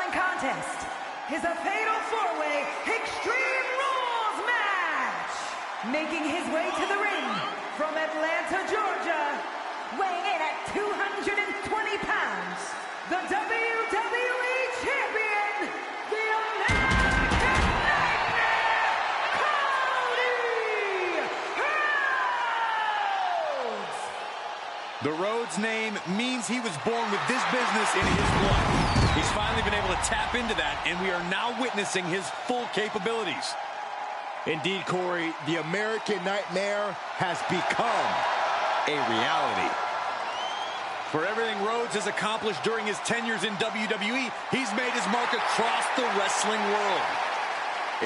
following contest is a fatal four-way Extreme Rules match. Making his way to the ring from Atlanta, Georgia, weighing in at 220 pounds, the WWE Champion, the American Nightmare, Cody Rhodes! The Rhodes name means he was born with this business in his blood. He's finally been able to tap into that, and we are now witnessing his full capabilities. Indeed, Corey, the American Nightmare has become a reality. For everything Rhodes has accomplished during his tenures in WWE, he's made his mark across the wrestling world.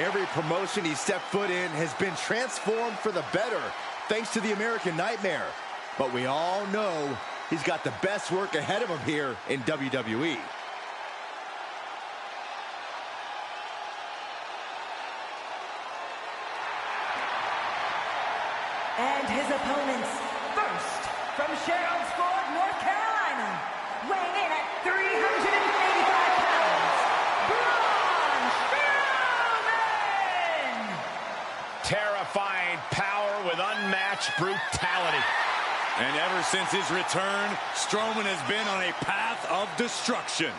Every promotion he stepped foot in has been transformed for the better, thanks to the American Nightmare. But we all know he's got the best work ahead of him here in WWE. And his opponents, first, from Sherrills-Ford, North Carolina, weighing in at 385 pounds, Braun Strowman! Terrifying power with unmatched brutality. And ever since his return, Strowman has been on a path of destruction.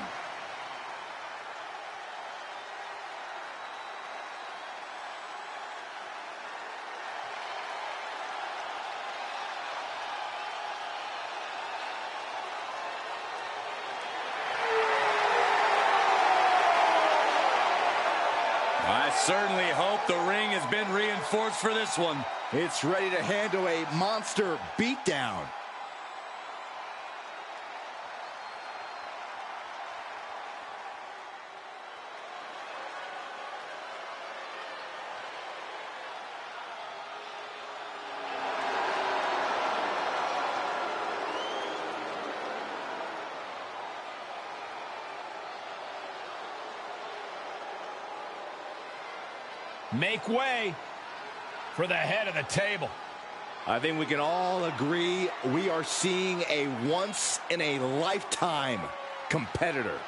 I certainly hope the ring has been reinforced for this one. It's ready to handle a monster beatdown. Make way for the head of the table. I think we can all agree we are seeing a once-in-a-lifetime competitor.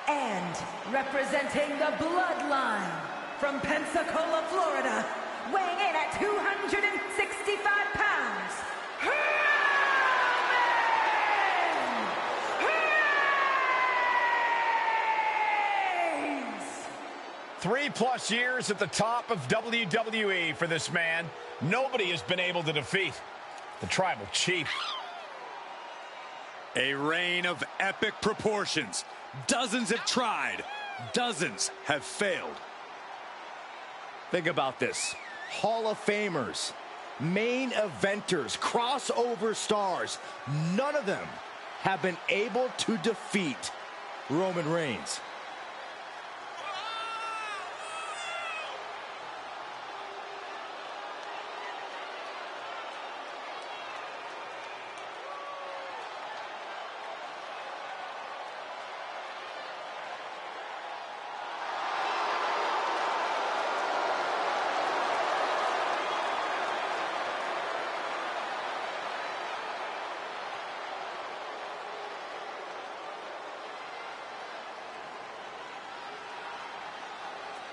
And representing the Bloodline, from Pensacola, Florida, weighing in at 265 pounds, Reigns! 3+ years at the top of WWE for this man. Nobody has been able to defeat the Tribal Chief. A reign of epic proportions. Dozens have tried. Dozens have failed. Think about this. Hall of Famers, main eventers, crossover stars, none of them have been able to defeat Roman Reigns.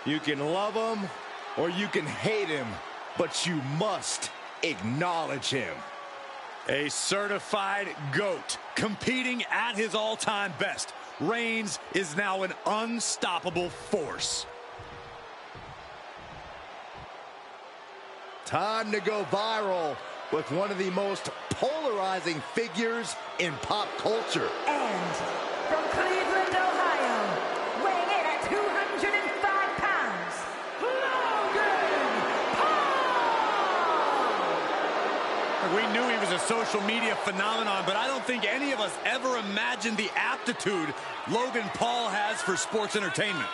You can love him or you can hate him, but you must acknowledge him. A certified GOAT, competing at his all-time best. Reigns is now an unstoppable force. Time to go viral with one of the most polarizing figures in pop culture. And from Cleveland, Ohio, weighing in at 205 pounds, Logan Paul! We knew he was a social media phenomenon, but I don't think any of us ever imagined the aptitude Logan Paul has for sports entertainment.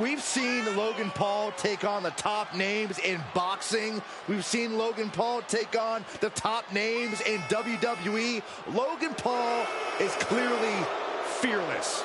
We've seen Logan Paul take on the top names in boxing. We've seen Logan Paul take on the top names in WWE. Logan Paul is clearly fearless.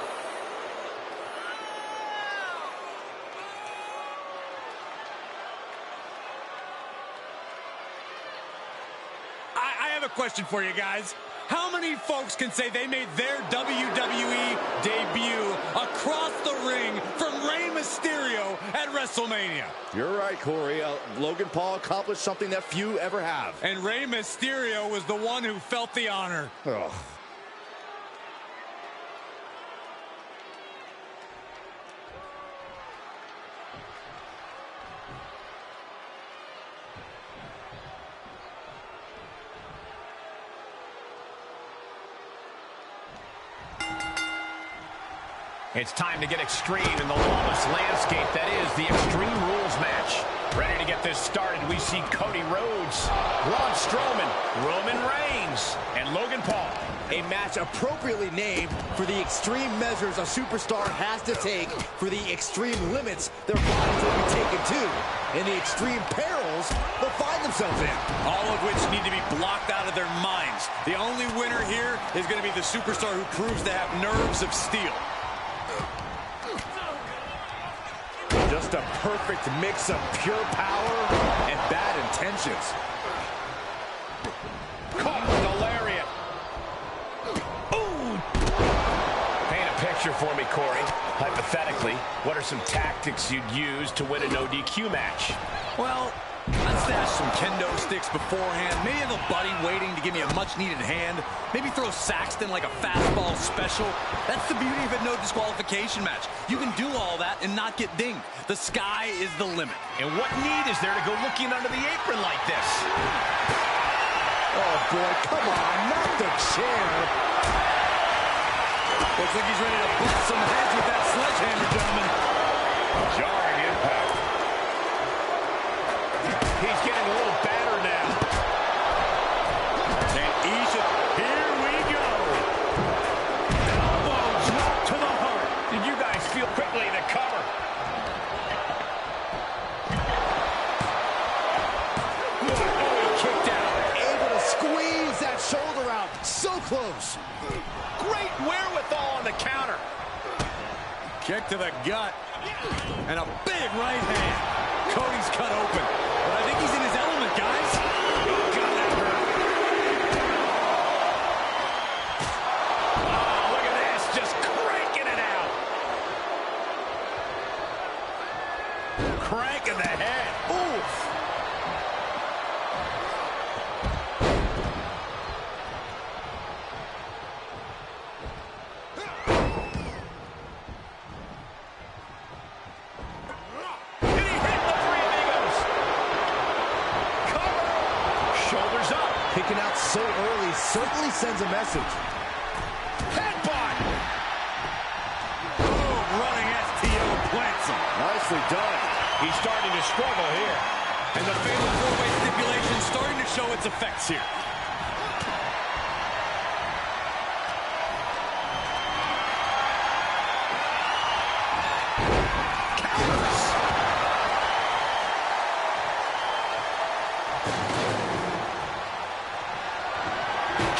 I have a question for you guys. How many many folks can say they made their WWE debut across the ring from Rey Mysterio at WrestleMania? You're right, Corey. Logan Paul accomplished something that few ever have. And Rey Mysterio was the one who felt the honor. Oh. It's time to get extreme in the lawless landscape that is the Extreme Rules match. Ready to get this started, we see Cody Rhodes, Braun Strowman, Roman Reigns, and Logan Paul. A match appropriately named for the extreme measures a superstar has to take for the extreme limits their bodies will be taken to, and the extreme perils they'll find themselves in. All of which need to be blocked out of their minds. The only winner here is going to be the superstar who proves to have nerves of steel. Just a perfect mix of pure power and bad intentions. Caught with a lariat. Ooh! Paint a picture for me, Corey. Hypothetically, what are some tactics you'd use to win a no DQ match? Well, I'd stash some kendo sticks beforehand. Maybe have a buddy waiting to give me a much-needed hand. Maybe throw Saxton like a fastball special. That's the beauty of a no disqualification match. You can do all that and not get dinged. The sky is the limit. And what need is there to go looking under the apron like this? Oh, boy, come on, not the chair. Looks like he's ready to bust some heads with that sledgehammer, gentlemen. Jarring impact. He's getting a little battered now. And Isha, here we go. Elbow drop to the heart. Did you guys feel quickly the cover? Kicked out. Able to squeeze that shoulder out. So close. Great wherewithal on the counter. Kick to the gut. And a big right hand. Cody's cut open. But I think he's in his element, guys. God, that hurt. Oh, look at this. Just cranking it out. Cranking the head. Oof. Kicking out so early certainly sends a message. Headbutt! Boom, running STO plants him. Nicely done. He's starting to struggle here. And the fatal four-way stipulation starting to show its effects here.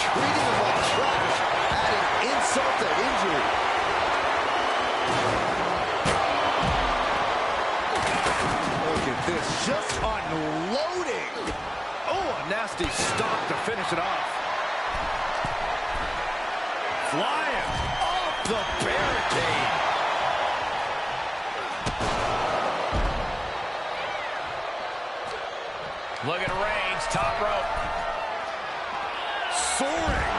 Treating him like trash, adding insult to injury. Look at this, just unloading. Oh, a nasty stop to finish it off. Flying off the barricade. Look at Reigns, top rope. Soaring.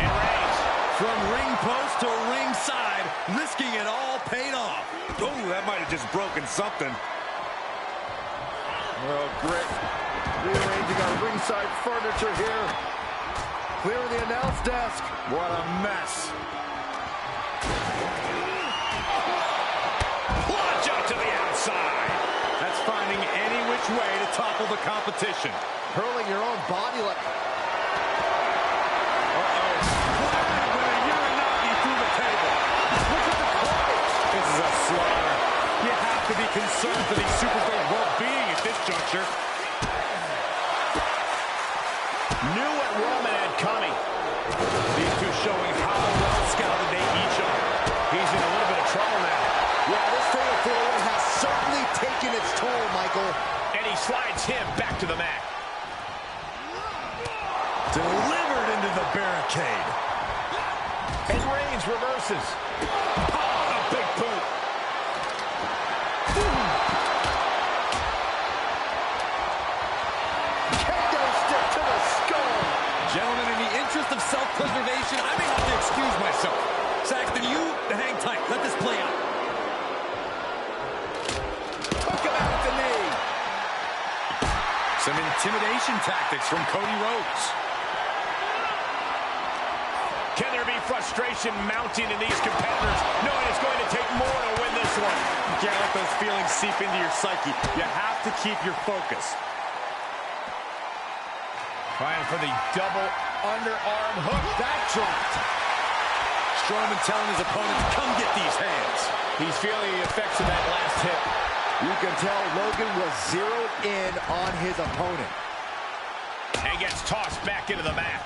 And Reigns. From ring post to ringside, risking it all paid off. Oh, that might have just broken something. Well, great. Rearranging our ringside furniture here. Clearing the announce desk. What a mess. Plunge out to the outside. That's finding any which way to topple the competition. Hurling your own body like... This is a slaughter. You have to be concerned for these superstars' well-being at this juncture. Knew what Roman had coming. These two showing how well scouted they each are. He's in a little bit of trouble now. Yeah, this fatal four-way has certainly taken its toll, Michael. And he slides him back to the mat. Deliver. hammered into the barricade. And Reigns reverses. Oh, a big boot. Kendo stick to the skull. Gentlemen, in the interest of self-preservation, I may have to excuse myself. Saxton, you hang tight. Let this play out. Took him out at the knee. Some intimidation tactics from Cody Rhodes. Can there be frustration mounting in these competitors, knowing it's going to take more to win this one? You can't let those feelings seep into your psyche. You have to keep your focus. Trying for the double underarm hook. That dropped. Strowman telling his opponent to come get these hands. He's feeling the effects of that last hit. You can tell Logan was zeroed in on his opponent. And gets tossed back into the mat.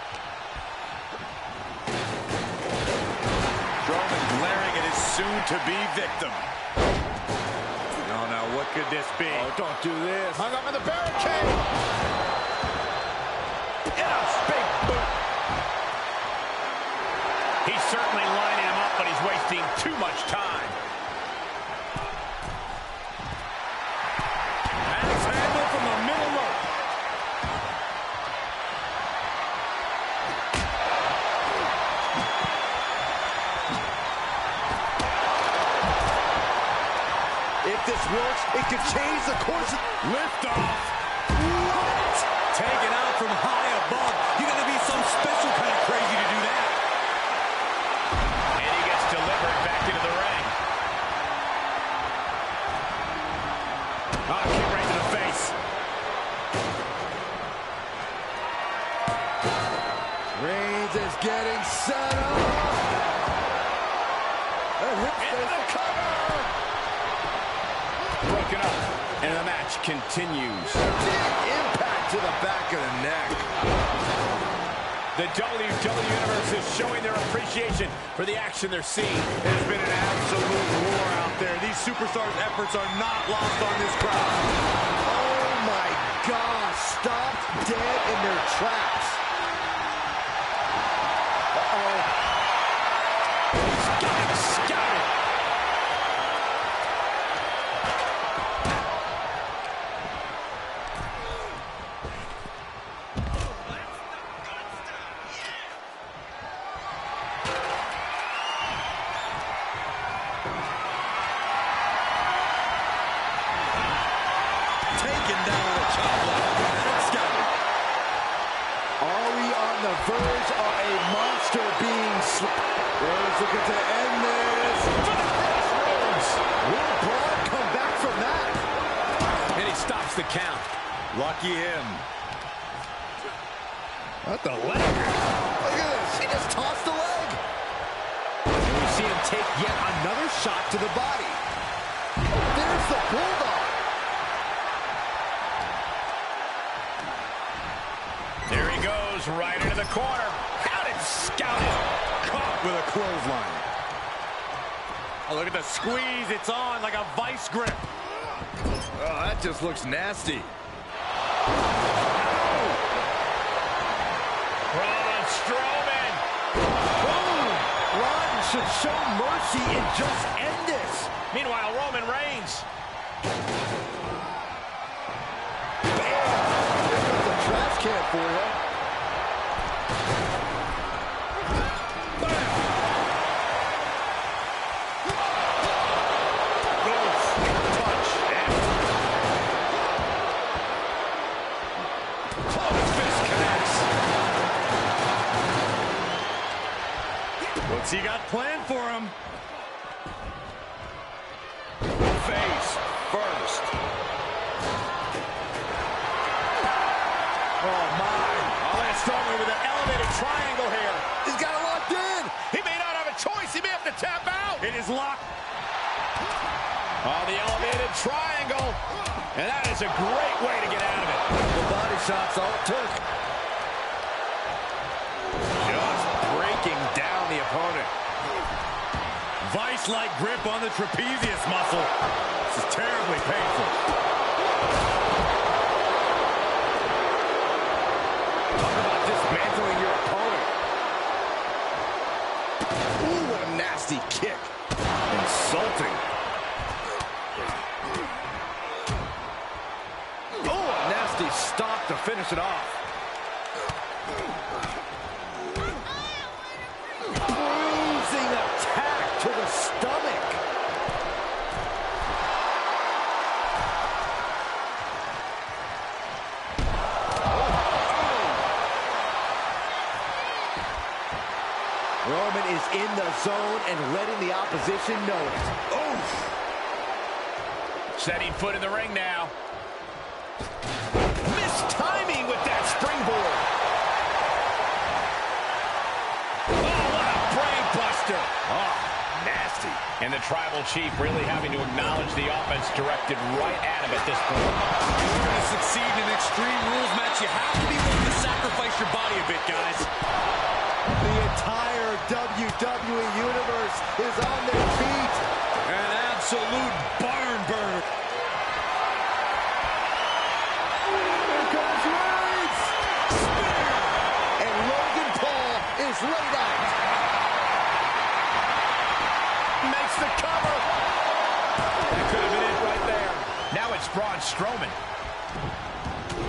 Strowman glaring at his soon-to-be victim. Oh, now what could this be? Oh, don't do this. Hung up in the barricade. Yes, big boot. He's certainly lining him up, but he's wasting too much time. Axe handle from the middle rope. If this works, it could change the course of... Lift off. What? Taken out from high above. You gotta be some special kind of crazy to do that. And he gets delivered back into the ring. Kick right to the face. Reigns is getting set up. Into the cover. Broken up. And the match continues. Big impact to the back of the neck. The WWE Universe is showing their appreciation for the action they're seeing. It's been an absolute war out there. These superstars' efforts are not lost on this crowd. Oh my gosh, stopped dead in their tracks. Uh-oh. He's getting scouted. Taken down with a chop block. That's got it. Are we on the verge of a monster being Rhodes looking to end this. Crossroads. Will Braun come back from that? And he stops the count. Lucky him. What the leg? Look at this. He just tossed the leg. And we see him take yet another shot to the body. There's the bulldog. There he goes, right into the corner. Out and scouted. Caught with a clothesline. Oh, look at the squeeze. It's on like a vice grip. Oh, that just looks nasty. Braun Strowman. Boom! Braun should show mercy and just end this. Meanwhile, Roman Reigns. Bam! There goes the trash can for you. What's he got planned for him? Face first. Oh, my. Lance Strowman with an elevated triangle here. He's got it locked in. He may not have a choice. He may have to tap out. It is locked. Oh, the elevated triangle. And that is a great way to get out of it. The body shot's all it took. Just breaking down the opponent. Vice-like grip on the trapezius muscle. This is terribly painful. Talk about dismantling your opponent. finish it off. Bruising attack to the stomach. Roman is in the zone and letting the opposition know it. Oof. Setting foot in the ring now. Missed timing with that springboard. Oh, what a brain buster. Oh, nasty. And the Tribal Chief really having to acknowledge the offense directed right at him at this point. If you're going to succeed in an Extreme Rules match, you have to be willing to sacrifice your body a bit, guys. The entire WWE Universe is on their feet. An absolute barn burner. Here comes Reigns. Spear. And Logan Paul is laid out. Makes the cover. That could have been it right there. Now it's Braun Strowman.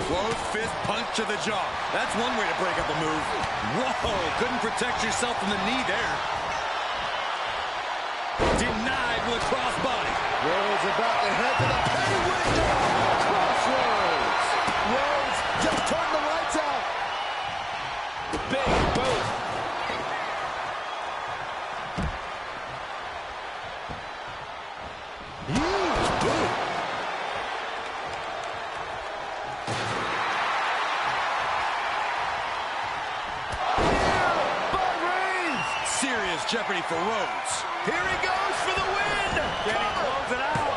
Closed fist punch to the jaw. That's one way to break up a move. Whoa, couldn't protect yourself from the knee there. Denied with a crossbody. Rhodes about to head to the pay window. Crossroads. Rhodes just turned the lights out. Big boot. Huge boot. Serious jeopardy for Rhodes. Here he goes for the win. Can he close it out?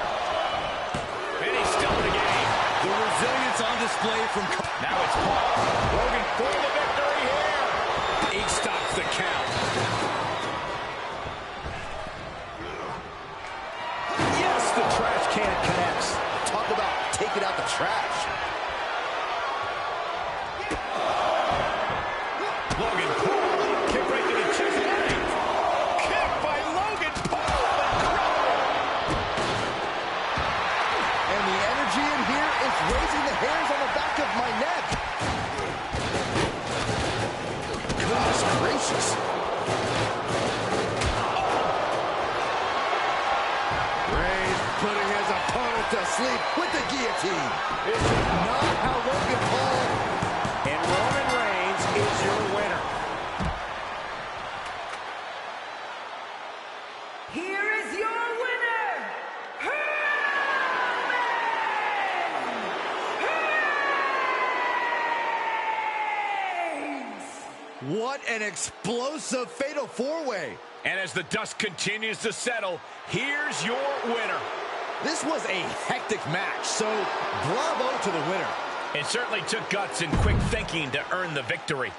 And he's still in the game. The resilience on display from... Now it's Paul. Logan for the victory here. He stops the count. Yes, the trash can connects. Talk about taking out the trash. Logan Paul. Kick right to the chest. Kick by Logan Paul. And the energy in here is raising the hairs on the back of my neck. Goodness gracious. Reigns putting his opponent to sleep with the guillotine. This is not how Logan Paul... And Roman Reigns is your winner. Here is your winner, Reigns! What an explosive fatal four-way. And as the dust continues to settle, here's your winner. This was a hectic match, so bravo to the winner. It certainly took guts and quick thinking to earn the victory.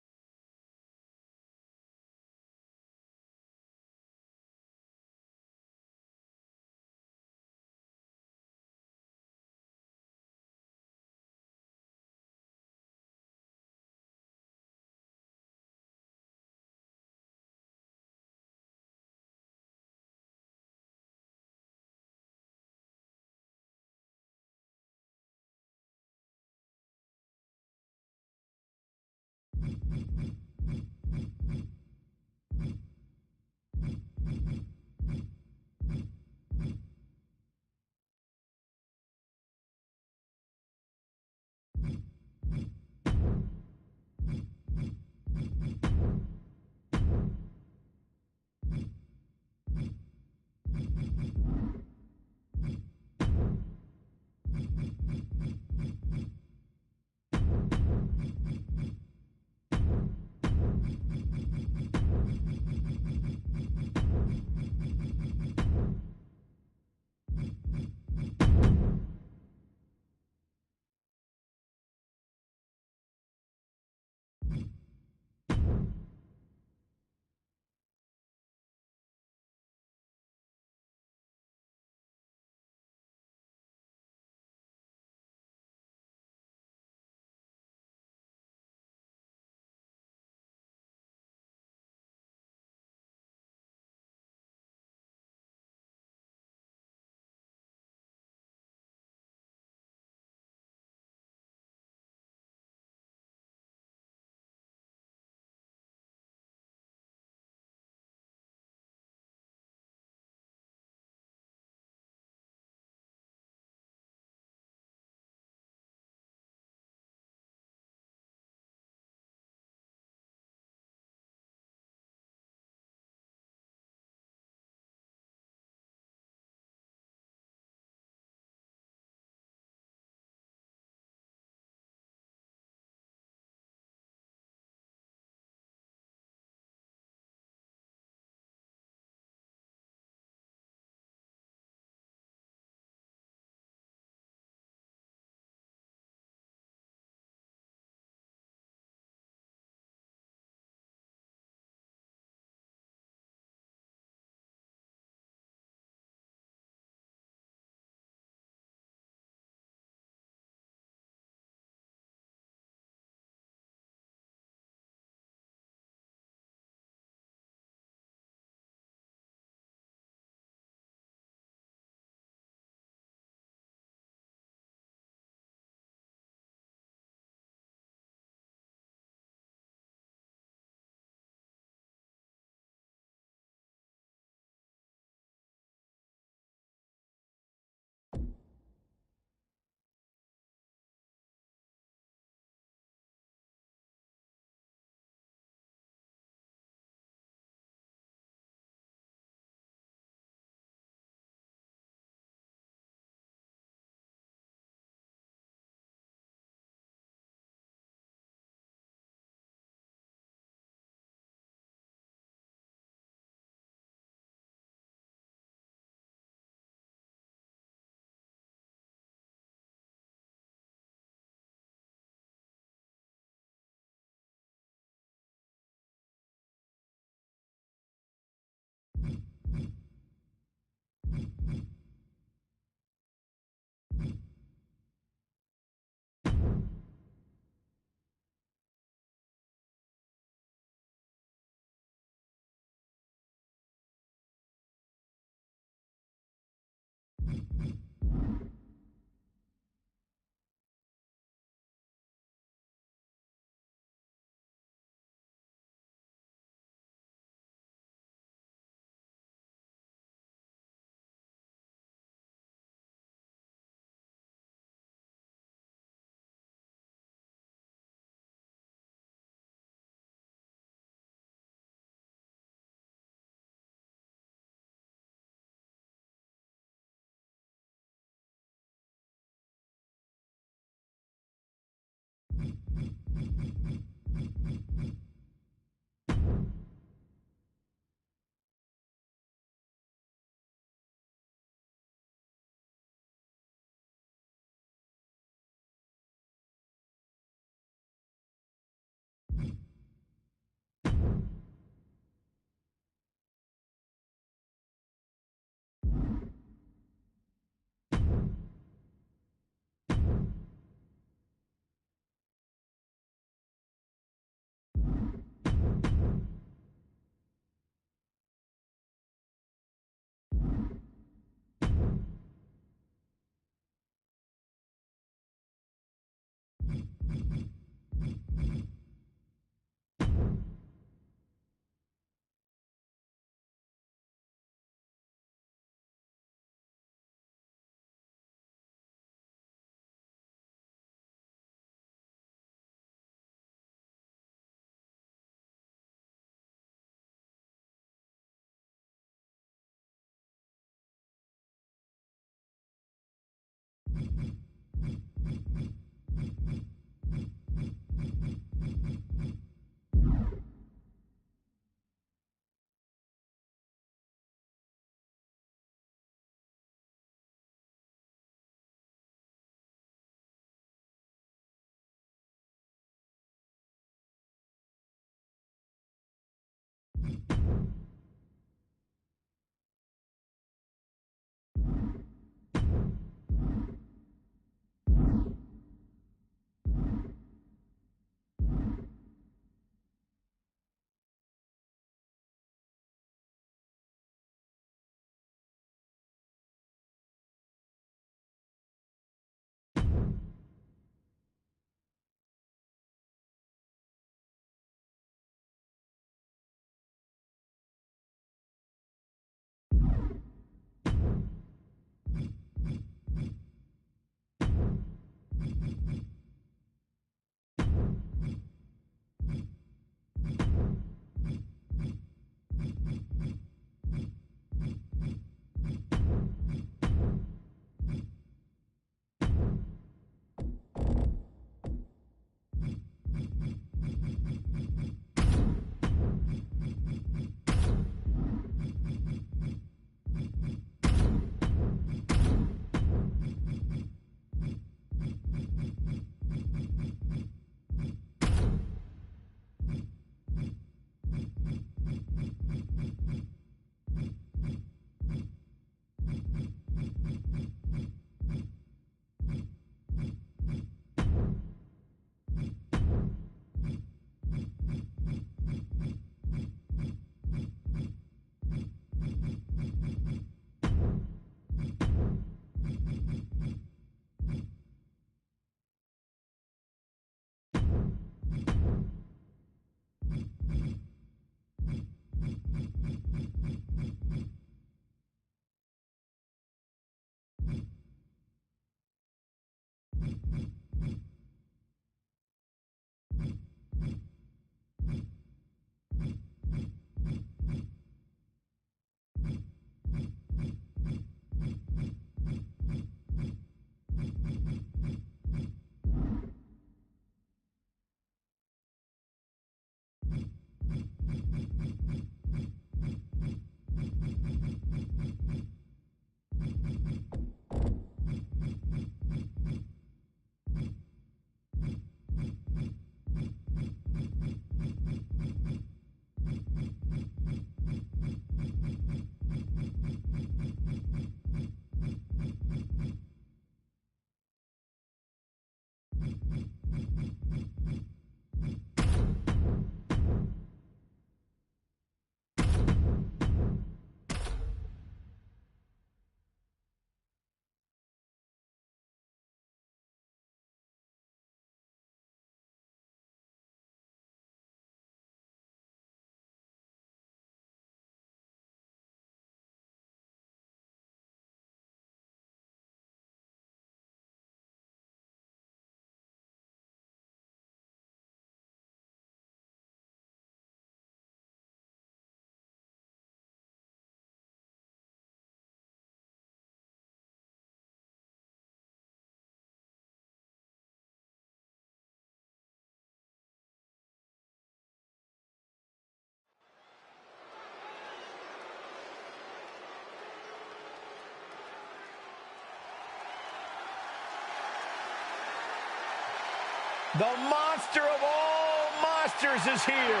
The monster of all monsters is here.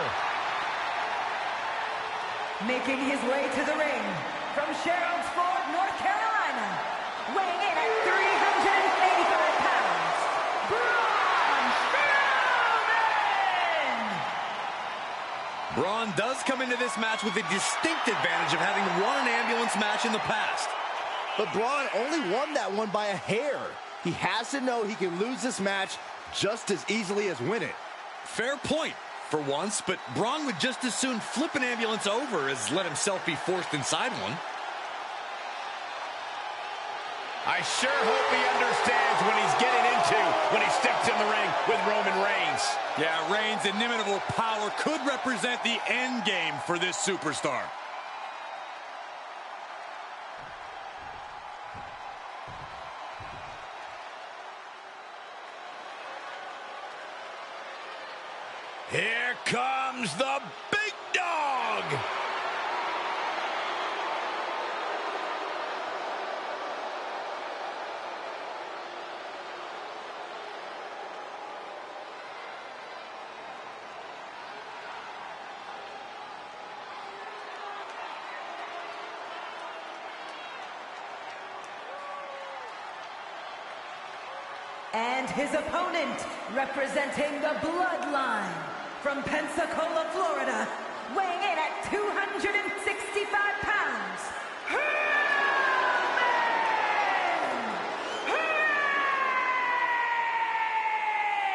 Making his way to the ring from Sherrod's Ford, North Carolina, weighing in at 385 pounds, Braun Strowman! Braun does come into this match with a distinct advantage of having won an ambulance match in the past. But Braun only won that one by a hair. He has to know he can lose this match just as easily as win it. Fair point for once, but Braun would just as soon flip an ambulance over as let himself be forced inside one. I sure hope he understands what he's getting into when he steps in the ring with Roman Reigns. Yeah, Reigns' inimitable power could represent the end game for this superstar. Here comes the big dog. And his opponent, representing the Bloodline, from Pensacola, Florida, weighing in at 265 pounds, Roman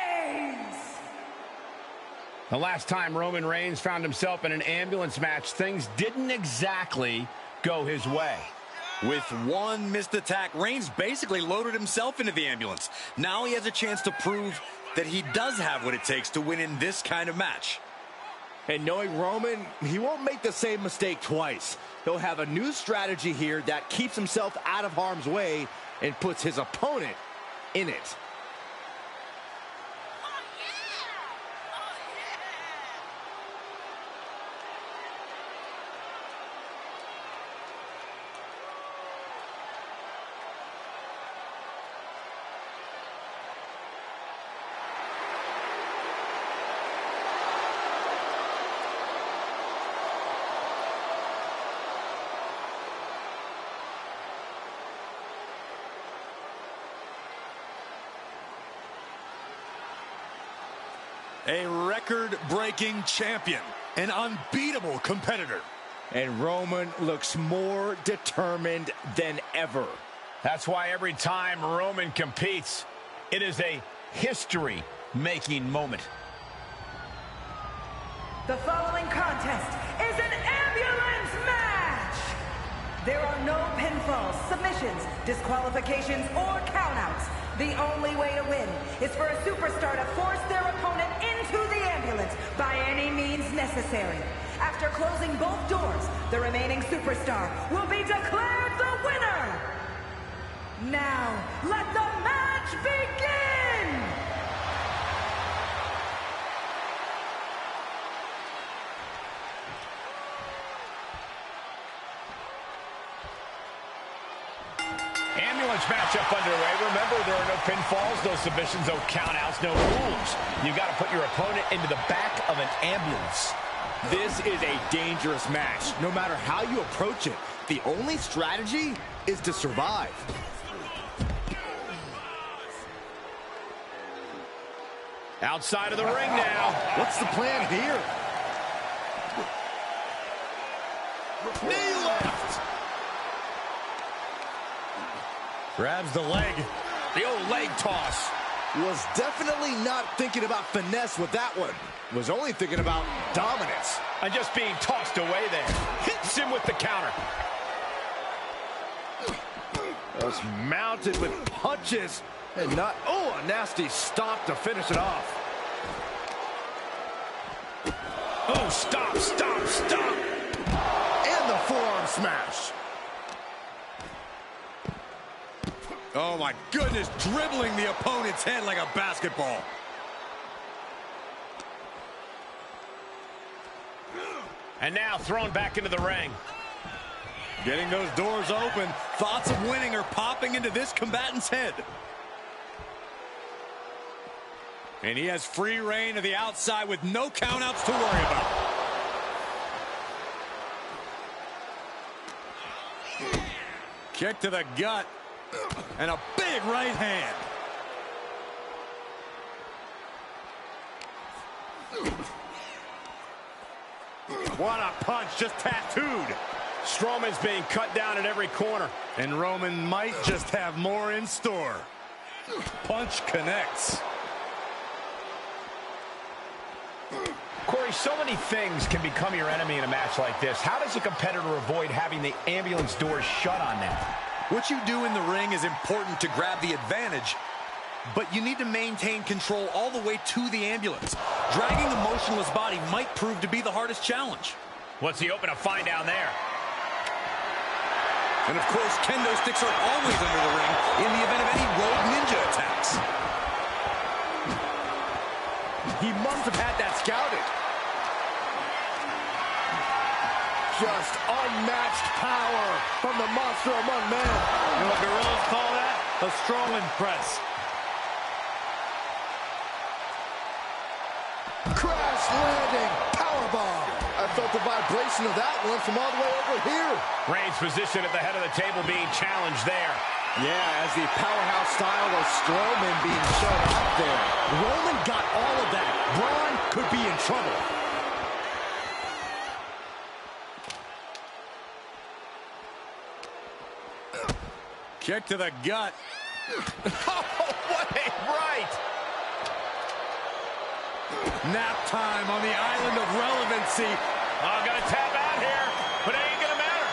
Reigns! The last time Roman Reigns found himself in an ambulance match, things didn't exactly go his way. With one missed attack, Reigns basically loaded himself into the ambulance. Now he has a chance to prove that he does have what it takes to win in this kind of match. And knowing Roman, he won't make the same mistake twice. He'll have a new strategy here that keeps himself out of harm's way and puts his opponent in it. A record-breaking champion, an unbeatable competitor. And Roman looks more determined than ever. That's why every time Roman competes, it is a history-making moment. The following contest is an ambulance match! There are no pinfalls, submissions, disqualifications, or countouts. The only way to win is for a superstar to force their opponent into the ambulance by any means necessary. After closing both doors, the remaining superstar will be declared the winner! Now, let the match begin! Ambulance matchup underway. Remember, there are no pinfalls, no submissions, no countouts, no rules. You got to put your opponent into the back of an ambulance. This is a dangerous match. No matter how you approach it, the only strategy is to survive. Outside of the ring now. What's the plan here? Knee left. Grabs the leg. The old leg toss. Was definitely not thinking about finesse with that one. Was only thinking about dominance. And just being tossed away there. Hits him with the counter. Was mounted with punches and not, oh, a nasty stop to finish it off. Oh, stop, stop, stop. And the forearm smash. Oh my goodness, dribbling the opponent's head like a basketball. And now thrown back into the ring. Getting those doors open. Thoughts of winning are popping into this combatant's head. And he has free reign to the outside with no countouts to worry about. Kick to the gut. And a big right hand. What a punch, just tattooed. Strowman's being cut down at every corner. And Roman might just have more in store. Punch connects. Corey, so many things can become your enemy in a match like this. How does a competitor avoid having the ambulance doors shut on them? What you do in the ring is important to grab the advantage, but you need to maintain control all the way to the ambulance. Dragging the motionless body might prove to be the hardest challenge. What's he open to find down there? And of course, kendo sticks are always under the ring in the event of any rogue ninja attacks. He must have had that scouted. Just unmatched power from the monster among men. You know what gorillas call that? A Strowman press. Crash landing powerbomb. I felt the vibration of that one from all the way over here. Reigns' position at the head of the table being challenged there. Yeah, as the powerhouse style of Strowman being shown up there. Roman got all of that. Braun could be in trouble. Kick to the gut. Oh, what a right! Nap time on the island of relevancy. I'm gonna tap out here, but it ain't gonna matter.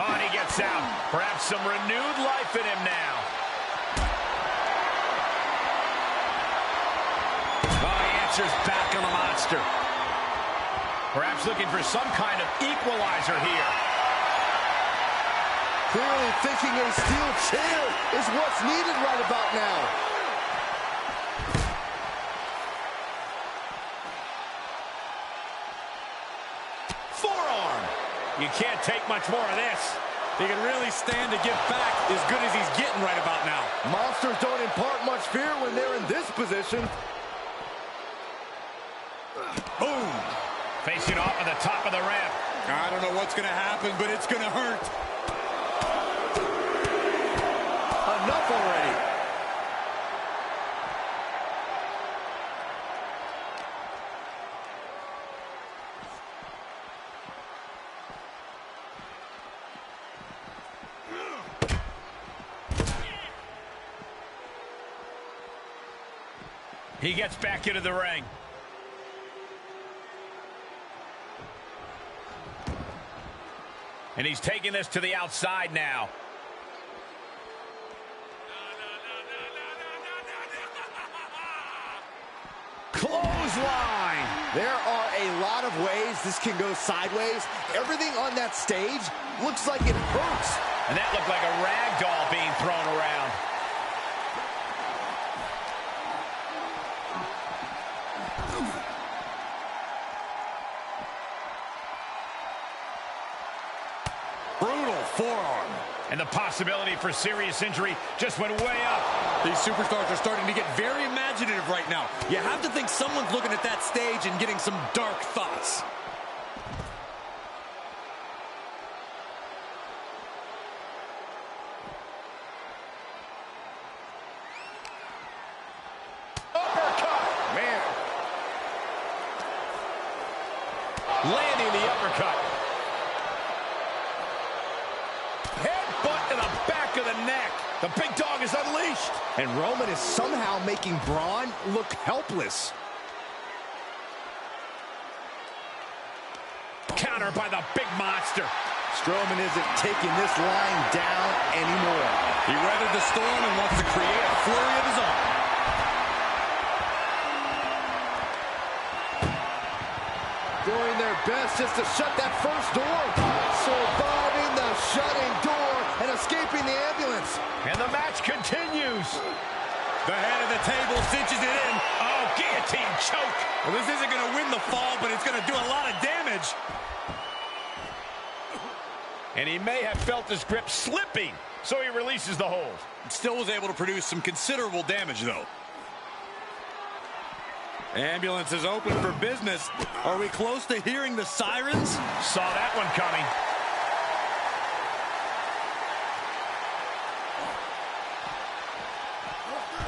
Oh, and he gets out. Perhaps some renewed life in him now. Oh, he answers back on the monster. Perhaps looking for some kind of equalizer here. Clearly thinking a steel chair is what's needed right about now. Forearm. You can't take much more of this. He can really stand to get back as good as he's getting right about now. Monsters don't impart much fear when they're in this position. Boom. Facing off at the top of the ramp. I don't know what's going to happen, but it's going to hurt. Enough already. He gets back into the ring. And he's taking this to the outside now. Clothesline. There are a lot of ways this can go sideways. Everything on that stage looks like it hurts. And that looked like a rag doll being thrown around. Brutal forearm. And the possibility for serious injury just went way up. These superstars are starting to get very imaginative right now. You have to think someone's looking at that stage and getting some dark thoughts. Uppercut. Man, Landing the uppercut. Headbutt to the back of the neck. The big dog is unleashed. and Roman is somehow making Braun look helpless. Counter by the big monster. Strowman isn't taking this lying down anymore. He weathered the storm and wants to create a flurry of his own. Doing their best just to shut that first door. Surviving the shutting door and escaping the ambulance. And the match continues. The head of the table cinches it in. Oh, guillotine choke. Well, this isn't going to win the fall, but it's going to do a lot of damage. And he may have felt his grip slipping, so he releases the hold. Still was able to produce some considerable damage, though. Ambulance is open for business. Are we close to hearing the sirens? Saw that one coming.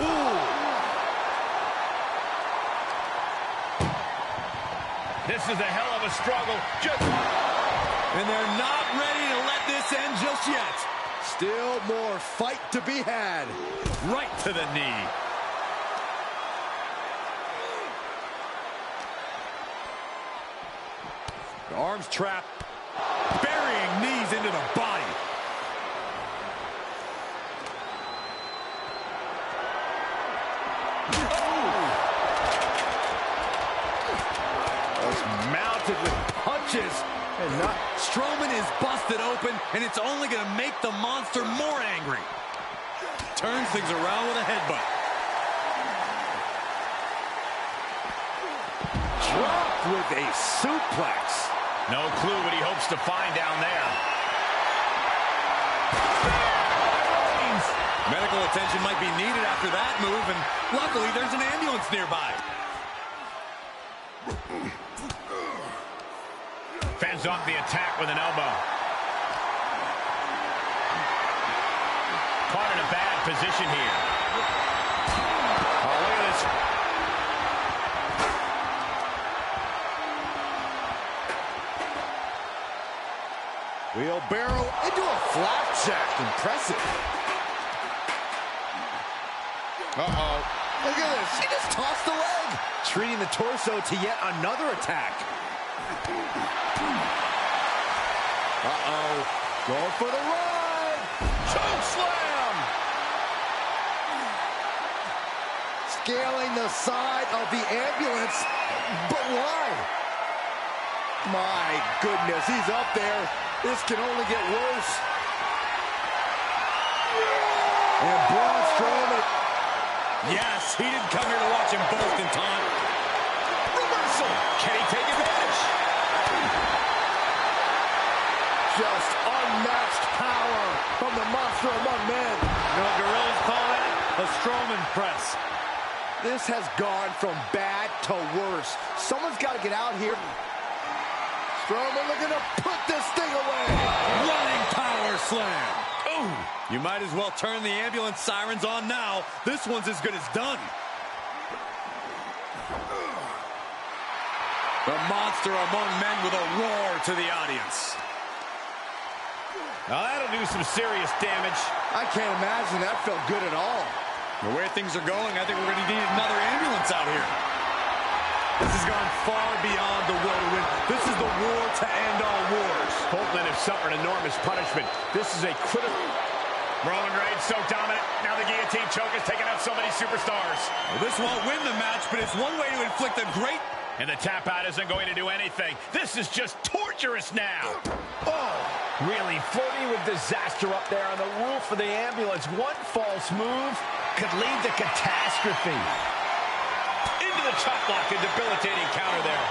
Ooh. This is a hell of a struggle. And they're not ready to let this end just yet. Still more fight to be had. Right to the knee. The arms trapped. Burying knees into the body. Mounted with punches. And not Strowman is busted open, and it's only going to make the monster more angry. Turns things around with a headbutt. dropped with a suplex. No clue what he hopes to find down there. Medical attention might be needed after that move, and luckily there's an ambulance nearby. Fends off the attack with an elbow. Caught in a bad position here. Oh, look at this. Wheelbarrow into a flapjack. Impressive. Uh-oh. Look at this. He just tossed the leg. Treating the torso to yet another attack. Uh-oh. Going for the ride. Choke slam. Scaling the side of the ambulance. But why? My goodness, he's up there. This can only get worse. And Braun Strowman. Yes, he didn't come here to watch him both in time. Reversal. Can he take advantage? Just unmatched power from the monster among men. You know what gorillas call that? A Strowman press. This has gone from bad to worse. Someone's got to get out here. Strowman looking to put this thing away. Running power slam. Ooh. You might as well turn the ambulance sirens on now. This one's as good as done. The monster among men with a roar to the audience. Now that'll do some serious damage. I can't imagine that felt good at all. The way things are going, I think we're going to need another ambulance out here. This has gone far beyond the will to win. This is the war to end all wars. Copeland has suffered enormous punishment. This is a critical... Roman Reigns so dominant. Now the guillotine choke has taken out so many superstars. Well, this won't win the match, but it's one way to inflict a great... And the tap out isn't going to do anything. This is just torturous now. Oh, really flirting with disaster up there on the roof of the ambulance. One false move could lead to catastrophe. Into the chop block, a debilitating counter there.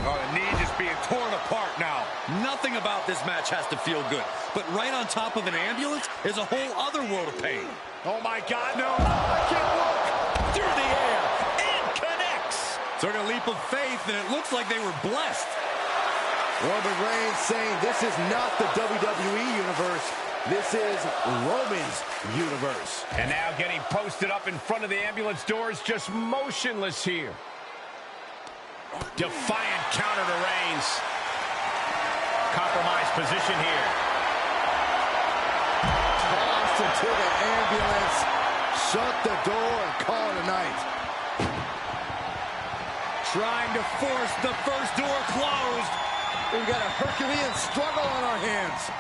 Oh, the knee just being torn apart now. Nothing about this match has to feel good. But right on top of an ambulance is a whole other world of pain. Oh, my God, no. I can't look. Through the air. And connects. Took a leap of faith, and it looks like they were blessed. Roman Reigns saying this is not the WWE Universe. This is Roman's universe. And now getting posted up in front of the ambulance doors, just motionless here. Defiant counter to Reigns. Compromised position here. Tossed into the ambulance. Shut the door and call it a night. Trying to force the first door closed. We've got a Herculean struggle on our hands.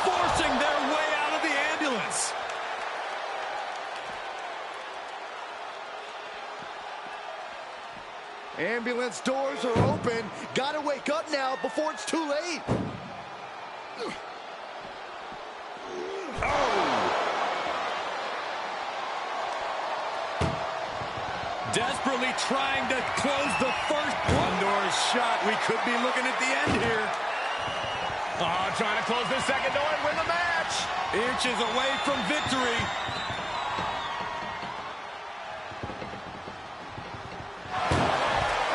Forcing their way out of the ambulance. Ambulance doors are open. Gotta wake up now before it's too late. Desperately trying to close the shot. We could be looking at the end here. Oh, trying to close this second door and win the match. Inches away from victory.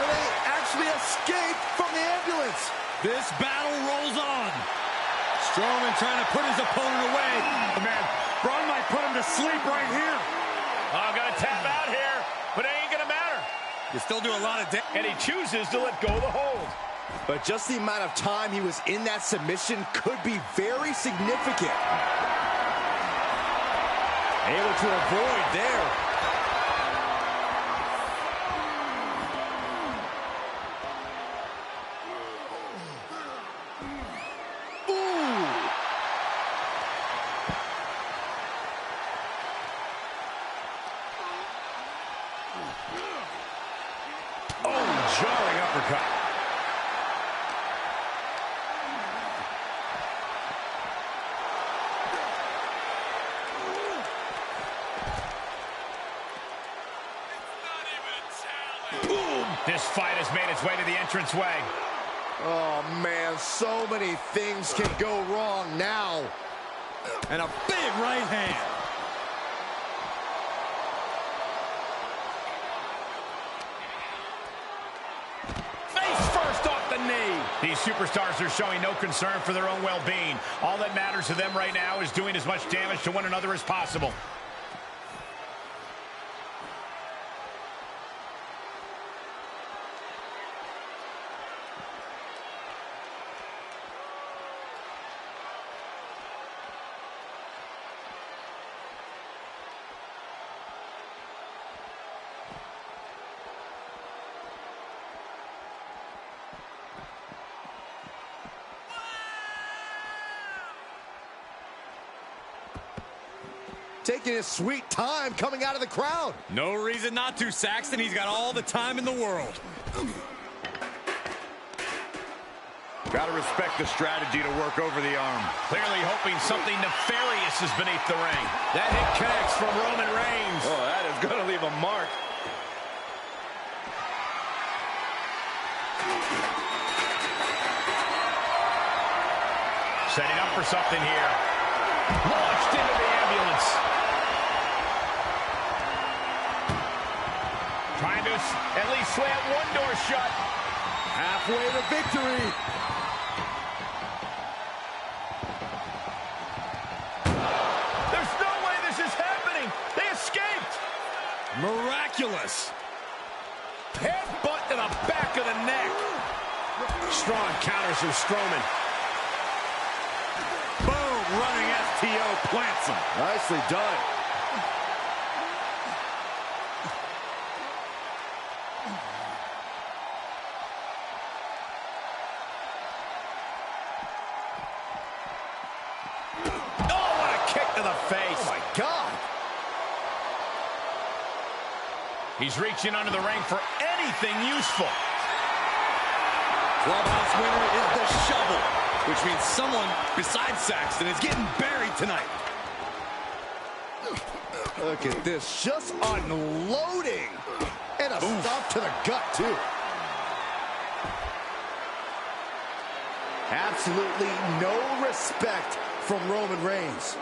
And they actually escaped from the ambulance. This battle rolls on. Strowman trying to put his opponent away. Man, Braun might put him to sleep right here. Oh, gonna tap out here, but it ain't gonna matter. You still do a lot of damage. And he chooses to let go of the hold. But just the amount of time he was in that submission could be very significant. Able to avoid there. Jarring uppercut. Boom! This fight has made its way to the entranceway. Oh, man, so many things can go wrong now. And a big right hand. These superstars are showing no concern for their own well-being. All that matters to them right now is doing as much damage to one another as possible. Taking his sweet time coming out of the crowd. No reason not to, Saxton. He's got all the time in the world. Gotta respect the strategy to work over the arm. Clearly hoping something nefarious is beneath the ring. That hit connects from Roman Reigns. Oh, that is gonna leave a mark. Setting up for something here. Launched into the ambulance. Trying to at least slam one door shut. Halfway to victory. There's no way this is happening. They escaped. Miraculous. Headbutt to the back of the neck. Strong counters from Strowman. Boom, running STO plants him. Nicely done. Oh, what a kick to the face. Oh, my God. He's reaching under the ring for anything useful. Clubhouse winner is the shovel, which means someone besides Saxton is getting buried tonight. Look at this, just unloading. And a stop to the gut, too. Absolutely no respect from Roman Reigns.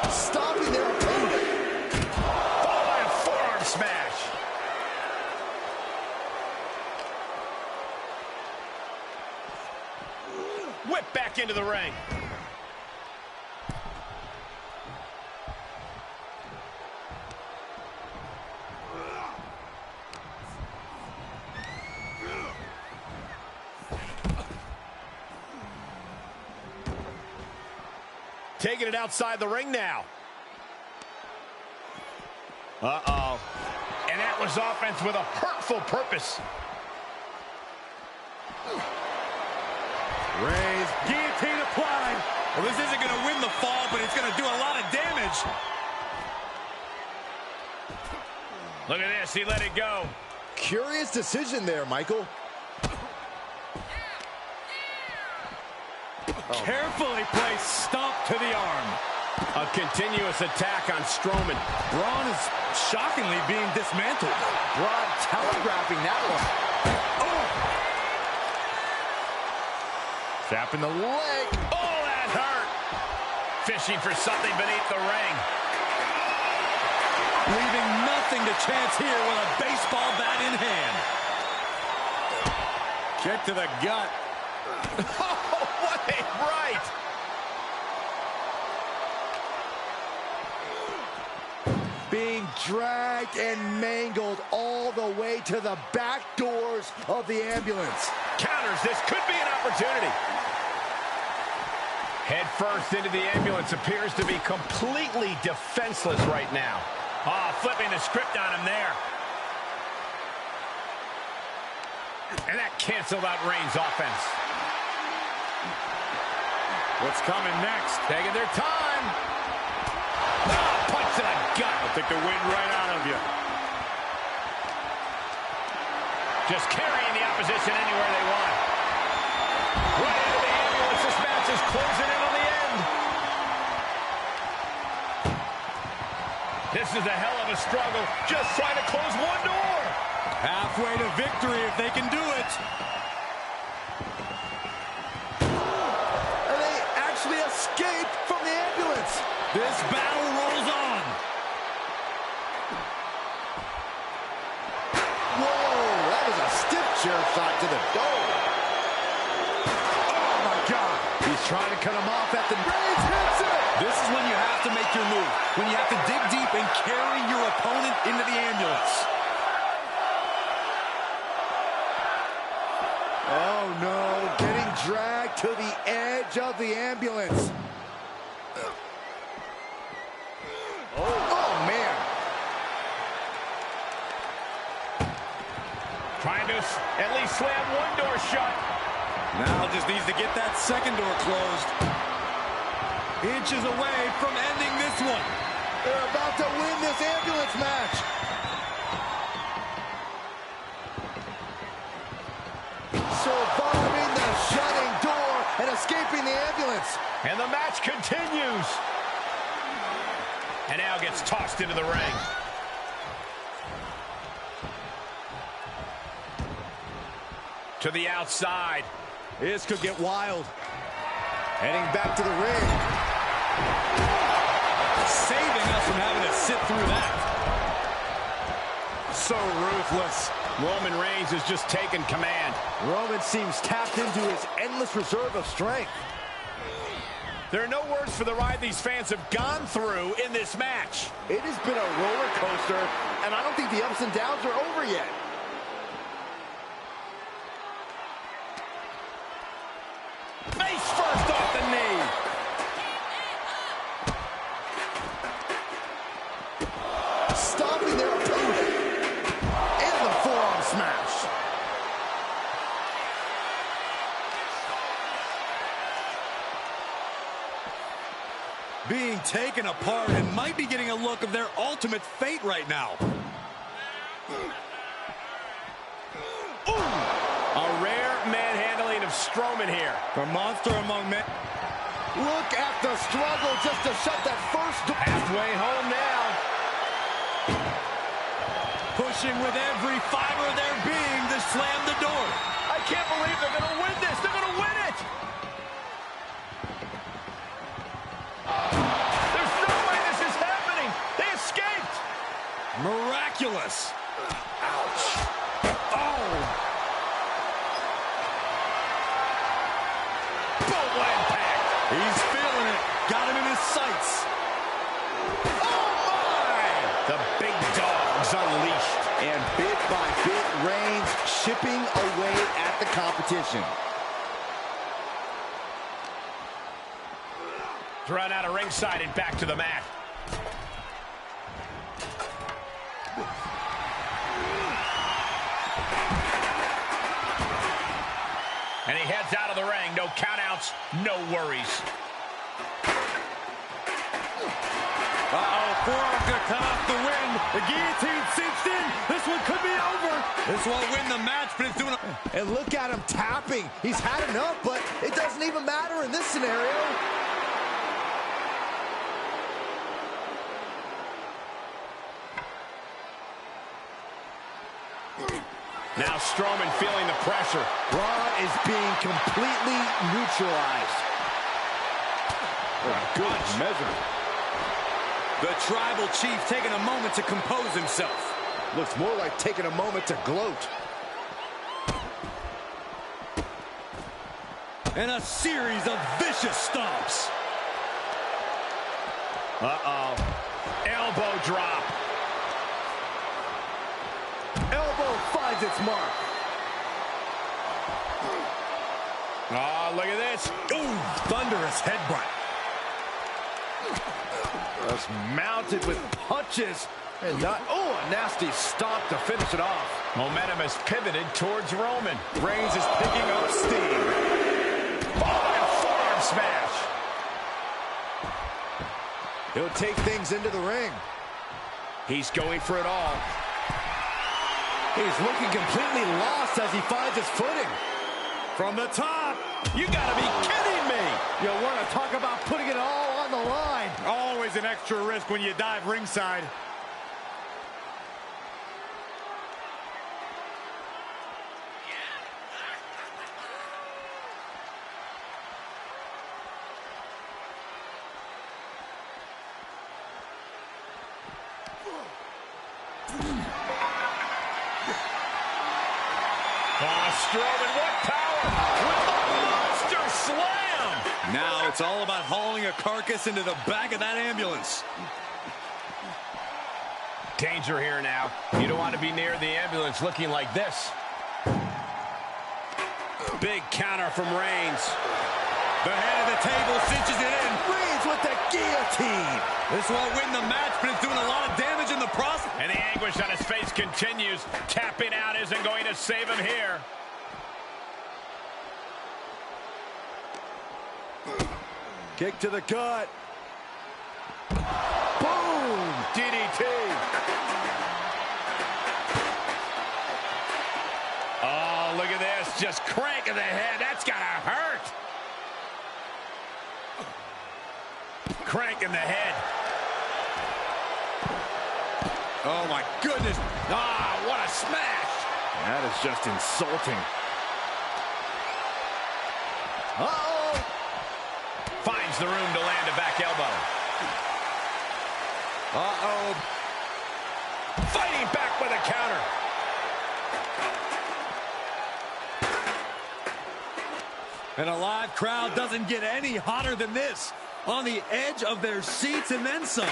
Stopping their opponent. Followed by a forearm smash. Whip back into the ring. Taking it outside the ring now. Uh-oh. And that was offense with a hurtful purpose. Reigns, guillotine applied. Well, this isn't going to win the fall, but it's going to do a lot of damage. Look at this, he let it go. Curious decision there, Michael. Carefully placed stomp to the arm. A continuous attack on Strowman. Braun is shockingly being dismantled. Braun telegraphing that one. Oh! Tapping the leg. Oh, that hurt. Fishing for something beneath the ring. Leaving nothing to chance here with a baseball bat in hand. Kick to the gut. Oh, what a right. Being dragged and mangled all the way to the back doors of the ambulance. Counters. This could be an opportunity. Head first into the ambulance. Appears to be completely defenseless right now. Oh, flipping the script on him there. And that canceled out Reigns' offense. What's coming next? Taking their time. Oh, punch to the gut. I'll take the wind right out of you. Just carrying the opposition anywhere they want. Right into the ambulance. This match is closing in on the end. This is a hell of a struggle. Just trying to close one door. Halfway to victory if they can do it. And they actually escaped from the ambulance. This battle rolls on. Whoa, that was a stiff chair shot to the dome. Oh, my God. He's trying to cut him off at the... Reigns hits it. This is when you have to make your move. When you have to dig deep and carry your opponent into the ambulance. Oh, no. Getting dragged to the edge of the ambulance. Oh, man. Trying to at least slam one door shut. Now just needs to get that second door closed. Inches away from ending this one. They're about to win this ambulance match. Surviving the shutting door and escaping the ambulance. And the match continues. And now gets tossed into the ring. To the outside. This could get wild. Heading back to the ring. Saving us from having to sit through that. So ruthless. Roman Reigns has just taken command. Roman seems tapped into his endless reserve of strength. There are no words for the ride these fans have gone through in this match. It has been a roller coaster, and I don't think the ups and downs are over yet. Face first off the knee. Stopping their opponent. And the forearm smash. Being taken apart and might be getting a look of their ultimate fate right now. A rare manhandling of Strowman here. The monster among men. Look at the struggle just to shut that first door. Halfway home now. Pushing with every fiber of their being to slam the door. I can't believe they're going to win this. They're going to win it. There's no way this is happening. They escaped. Miraculous. Ouch. Oh. Boom impact. He's feeling it. Got him in his sights. Oh, my. The big dog's unleashed. And bit by bit, Reigns chipping away at the competition. Run out of ringside and back to the mat. And he heads out of the ring. No countouts, no worries. Uh-oh, forearm's gonna cut off the wind. The guillotine cinched in. This one could be over. This won't win the match, but it's doing it. And look at him tapping. He's had enough, but it doesn't even matter in this scenario. Now Strowman feeling the pressure. Braun is being completely neutralized. Good measure. The Tribal Chief taking a moment to compose himself. Looks more like taking a moment to gloat. And a series of vicious stomps. Uh-oh. Elbow drop. Elbow finds its mark. Oh, look at this. Ooh, thunderous headbutt. Just mounted with punches. And not, oh, a nasty stomp to finish it off. Momentum has pivoted towards Roman. Reigns is picking up steam. Oh, and a forearm smash. He'll take things into the ring. He's going for it all. He's looking completely lost as he finds his footing. From the top. You gotta be kidding me. You want to talk about putting it all on the line. Always an extra risk when you dive ringside. Strowman, what power! With a monster slam! Now it's all about hauling a carcass into the back of that ambulance. Danger here now. You don't want to be near the ambulance looking like this. Big counter from Reigns. The head of the table cinches it in. Reigns with the guillotine. This won't win the match, but it's doing a lot of damage in the process. And the anguish on his face continues. Tapping out isn't going to save him here. Kick to the gut. Boom! DDT. Oh, look at this. Just cranking the head. That's gotta hurt. Cranking the head. Oh, my goodness. Ah, what a smash. That is just insulting. Uh-oh! Finds the room to land a back elbow. Uh-oh. Fighting back with a counter. And a live crowd doesn't get any hotter than this. On the edge of their seats and then some.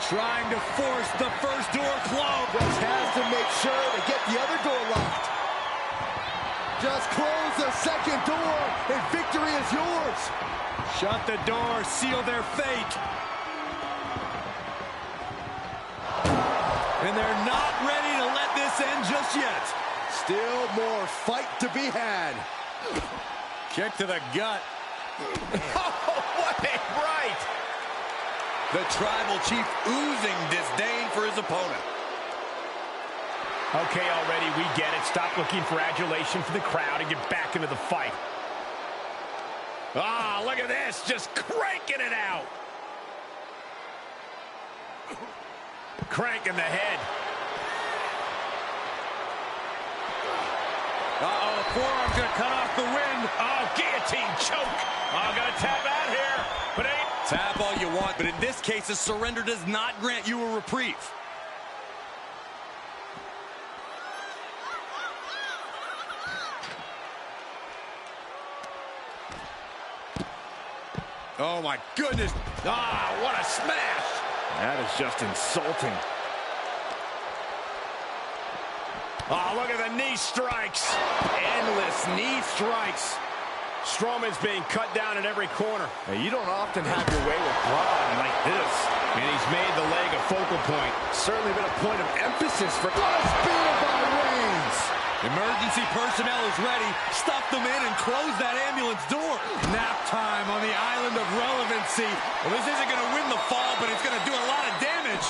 Trying to force the first door closed. Just has to make sure to get the other door locked. Just close the second door and victory is yours. Shut the door, seal their fate. And they're not ready to let this end just yet. Still more fight to be had. Kick to the gut. Oh, what a right. The Tribal Chief oozing disdain for his opponent. Okay, already, we get it. Stop looking for adulation for the crowd and get back into the fight. Ah, look at this. Just cranking it out. Cranking the head. Uh-oh, forearm's gonna cut off the wind. Oh, guillotine choke. Oh, gonna tap out here, but ain't. Tap all you want, but in this case, a surrender does not grant you a reprieve. Oh, my goodness. Ah, what a smash. That is just insulting. Oh, look at the knee strikes. Endless knee strikes. Strowman's being cut down at every corner. Now, you don't often have your way with Braun like this. And he's made the leg a focal point. Certainly been a point of emphasis for spear by Reigns. Emergency personnel is ready. Stuff them in and close that ambulance door. Nap time on the island of relevancy. Well, this isn't going to win the fall, but it's going to do a lot of damage.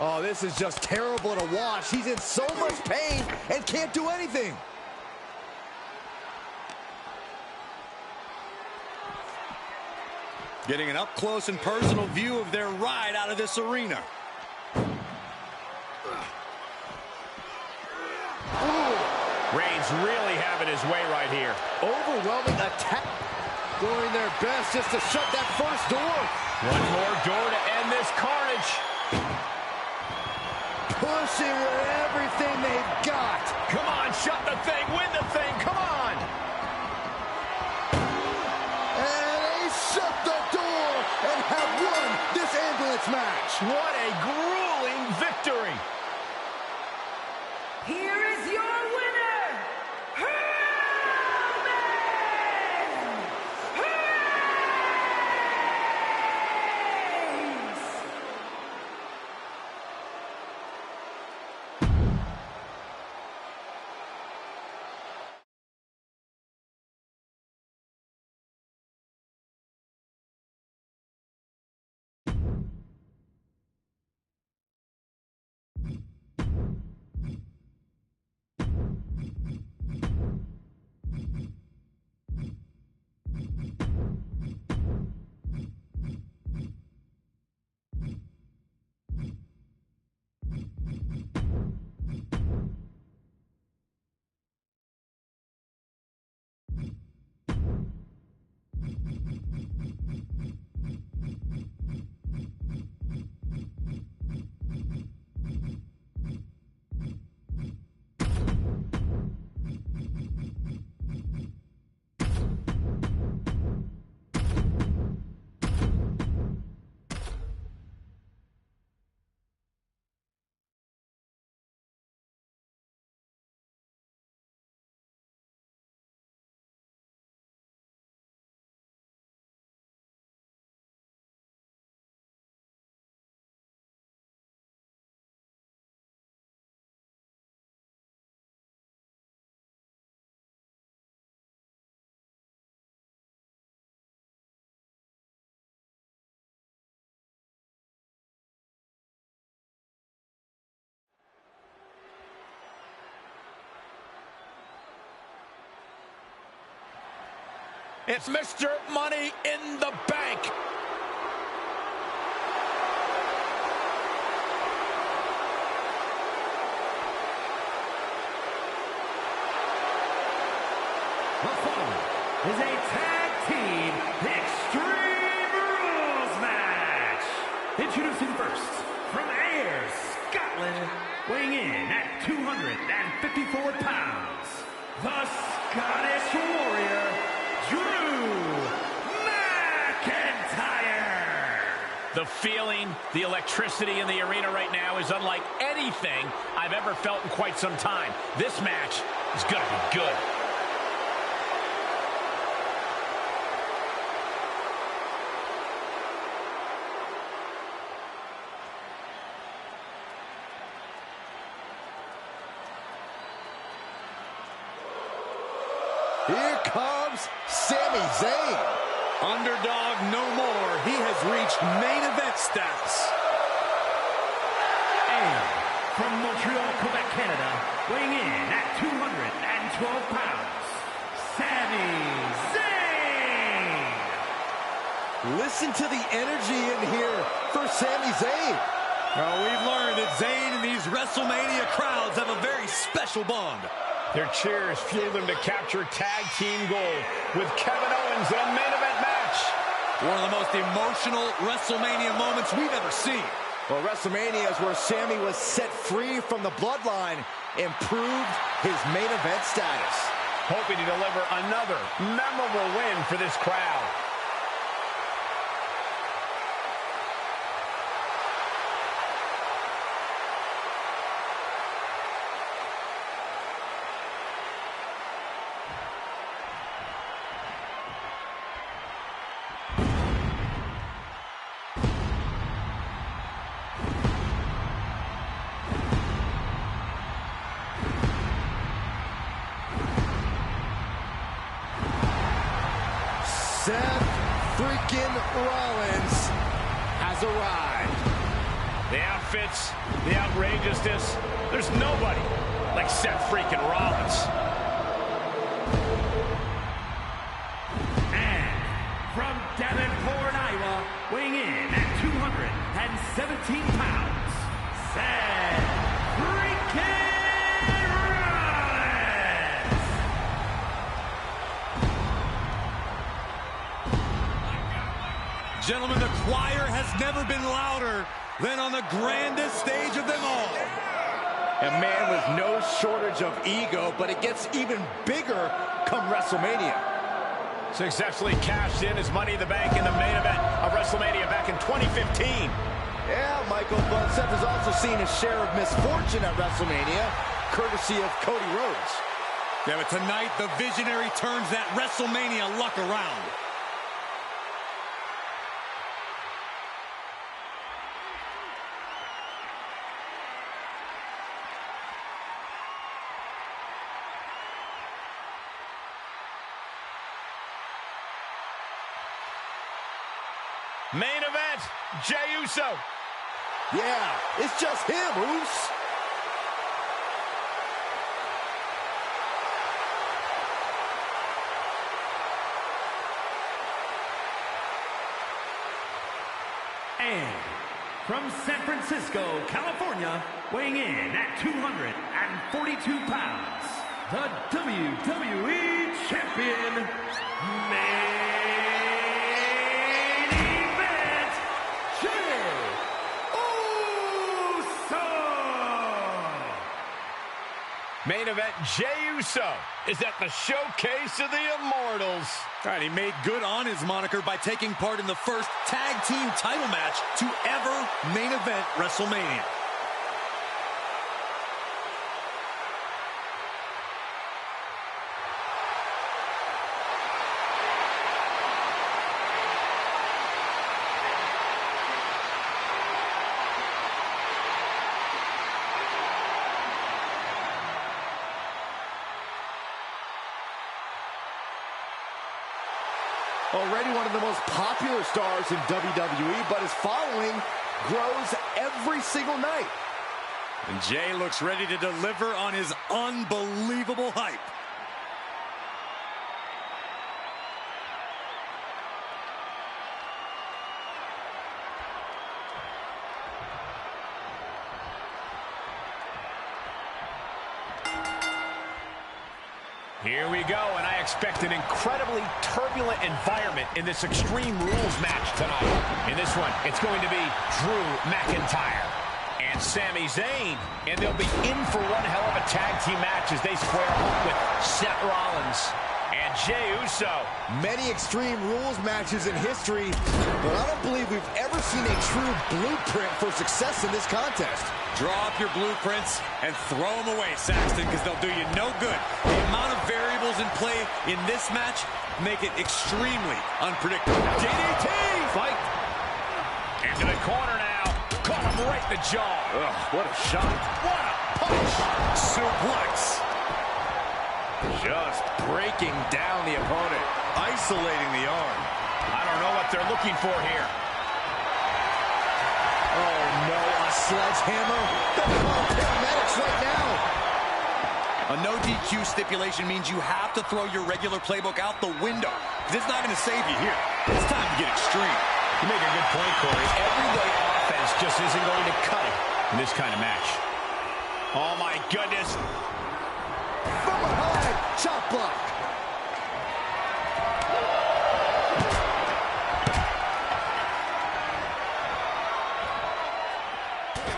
Oh, this is just terrible to watch. He's in so much pain and can't do anything. Getting an up-close and personal view of their ride out of this arena. Reigns really having his way right here. Overwhelming attack. Doing their best just to shut that first door. One more door to end this carnage. Pushing with everything they've got. Come on, shut the thing, win the thing, come on. And they shut the door and have won this ambulance match. What a grueling victory. Here is your winner, Roman Reigns! It's Mr. Money in the Bank. The following is a tag team Extreme Rules match. Introducing first, from Ayr, Scotland, weighing in at 254 pounds, the Scottish Warrior, Drew McIntyre. The feeling, the electricity in the arena right now is unlike anything I've ever felt in quite some time. This match is going to be good. Here comes Sami Zayn. Underdog no more. He has reached main event status. And from Montreal, Quebec, Canada, weighing in at 212 pounds, Sami Zayn. Listen to the energy in here for Sami Zayn. Well, we've learned that Zayn and these WrestleMania crowds have a very special bond. Their cheers fueled them to capture tag team gold with Kevin Owens in a main event match. One of the most emotional WrestleMania moments we've ever seen. Well, WrestleMania is where Sami was set free from the bloodline and proved his main event status. Hoping to deliver another memorable win for this crowd. Seth freaking Rollins has arrived. The outfits, the outrageousness. There's nobody like Seth freaking Rollins. And from Davenport, Iowa, 17 pounds, Seth freaking Rollins. Gentlemen, the choir has never been louder than on the grandest stage of them all. A man with no shortage of ego, but it gets even bigger come WrestleMania. Successfully cashed in his Money in the Bank in the main event of WrestleMania back in 2015. Yeah, Michael, but Seth has also seen his share of misfortune at WrestleMania, courtesy of Cody Rhodes. Yeah, but tonight, the Visionary turns that WrestleMania luck around. Main event, Jey Uso. Yeah, it's just him, Uso. And from San Francisco, California, weighing in at 242 pounds, the WWE Champion, Main event, Jey Uso is at the showcase of the Immortals. All right, he made good on his moniker by taking part in the first tag team title match to ever main event WrestleMania. Already one of the most popular stars in WWE, but his following grows every single night. And Jey looks ready to deliver on his unbelievable hype. Here we go, and I expect an incredibly turbulent environment in this Extreme Rules match tonight. In this one, it's going to be Drew McIntyre and Sami Zayn, and they'll be in for one hell of a tag team match as they square off with Seth Rollins and Jey Uso. Many Extreme Rules matches in history, but I don't believe we've ever seen a true blueprint for success in this contest. Draw up your blueprints and throw them away, Saxton, because they'll do you no good. The amount of variables in play in this match make it extremely unpredictable. DDT! Fight! Into the corner now. Caught him right in the jaw. Ugh, what a shot. What a punch! Suplex. Just breaking down the opponent. Isolating the arm. I don't know what they're looking for here. Oh no, a sledgehammer? They're calling paramedics right now. A no DQ stipulation means you have to throw your regular playbook out the window. It's not going to save you here. It's time to get extreme. You make a good point, Corey. Everyday offense just isn't going to cut it in this kind of match. Oh my goodness. From behind, chop block.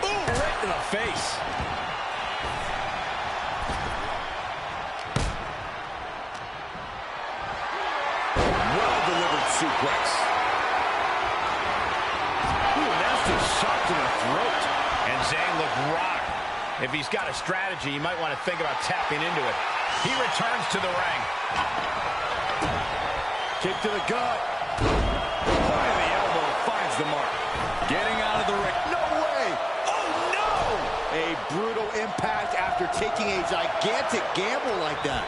Right in the face. Well-delivered suplex. Ooh, nasty shot to the throat. And Zayn looked rocked. If he's got a strategy, you might want to think about tapping into it. He returns to the ring. Kick to the gut. Point of the elbow finds the mark. Getting out of the ring. No way! Oh no! A brutal impact after taking a gigantic gamble like that.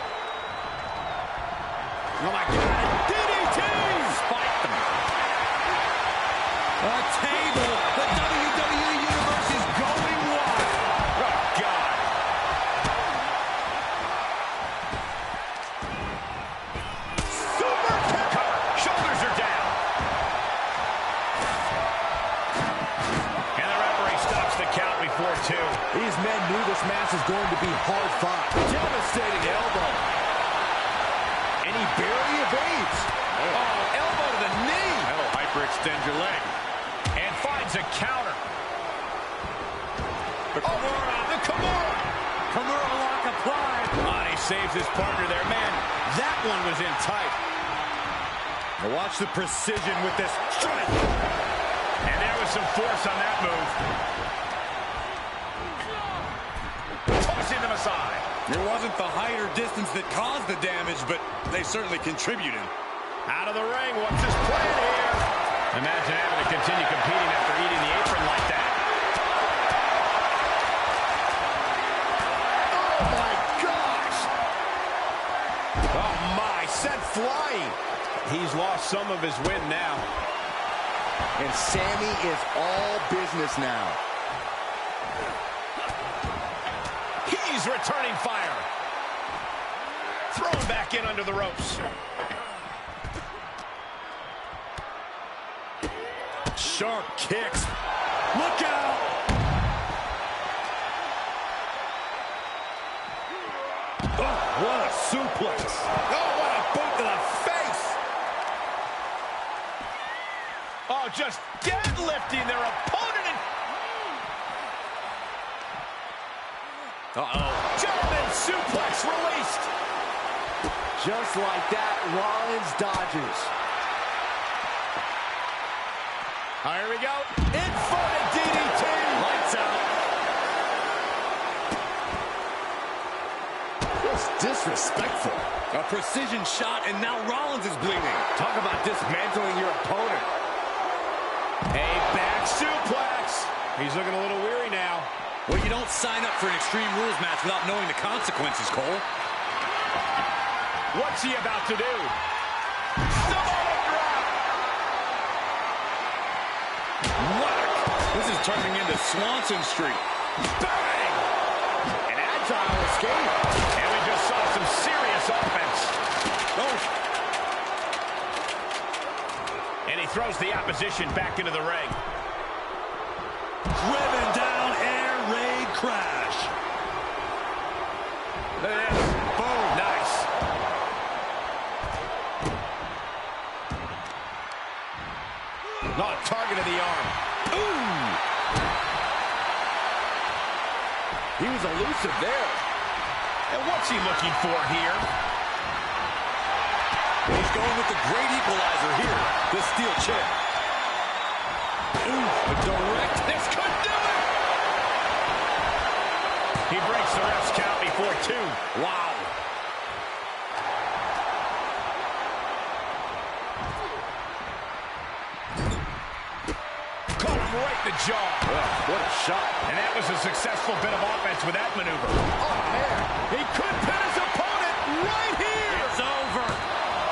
Oh my God! DDT! Spike them. A table. The WWE Universe is going wild. Oh, God. Super kick. Cover. Shoulders are down. to be hard fought. Devastating elbow. And he barely evades. Oh, elbow to the knee. That'll hyperextend your leg. And finds a counter. The Kimura. The Kimura. Kimura lock applied. Oh, and he saves his partner there. Man, that one was in tight. Now watch the precision with this strike. And there was some force on that move. Tossing them aside. It wasn't the height or distance that caused the damage, but they certainly contributed. Out of the ring, what's his plan here? Imagine having to continue competing after eating the apron like that. Oh my gosh! Oh my, sent flying. He's lost some of his wind now. And Sammy is all business now. He's returning fire. Thrown back in under the ropes. Sharp kicks. Look out! Oh, what a suplex. Oh, what a boot to the face. Oh, just deadlifting their opponent. Uh-oh. German suplex released. Just like that, Rollins dodges. Here we go. Inverted DDT. Lights out. That's disrespectful. A precision shot, and now Rollins is bleeding. Talk about dismantling your opponent. A back suplex. He's looking a little weary now. Well, you don't sign up for an Extreme Rules match without knowing the consequences, Cole. What's he about to do? Samoa drop. Whack! This is turning into Swanson Street. Bang! An agile escape. And we just saw some serious offense. Oh. And he throws the opposition back into the ring. Driven down, air raid crash. Look at this. Boom. Nice. Not target of the arm. Ooh! He was elusive there. And what's he looking for here? He's going with the great equalizer here. This steel chair. Ooh, a direct. This could do it! He breaks the ref's count before 2. Wow. Caught him right in the jaw. What a shot. And that was a successful bit of offense with that maneuver. Oh, man. He could pin his opponent right here. It's over.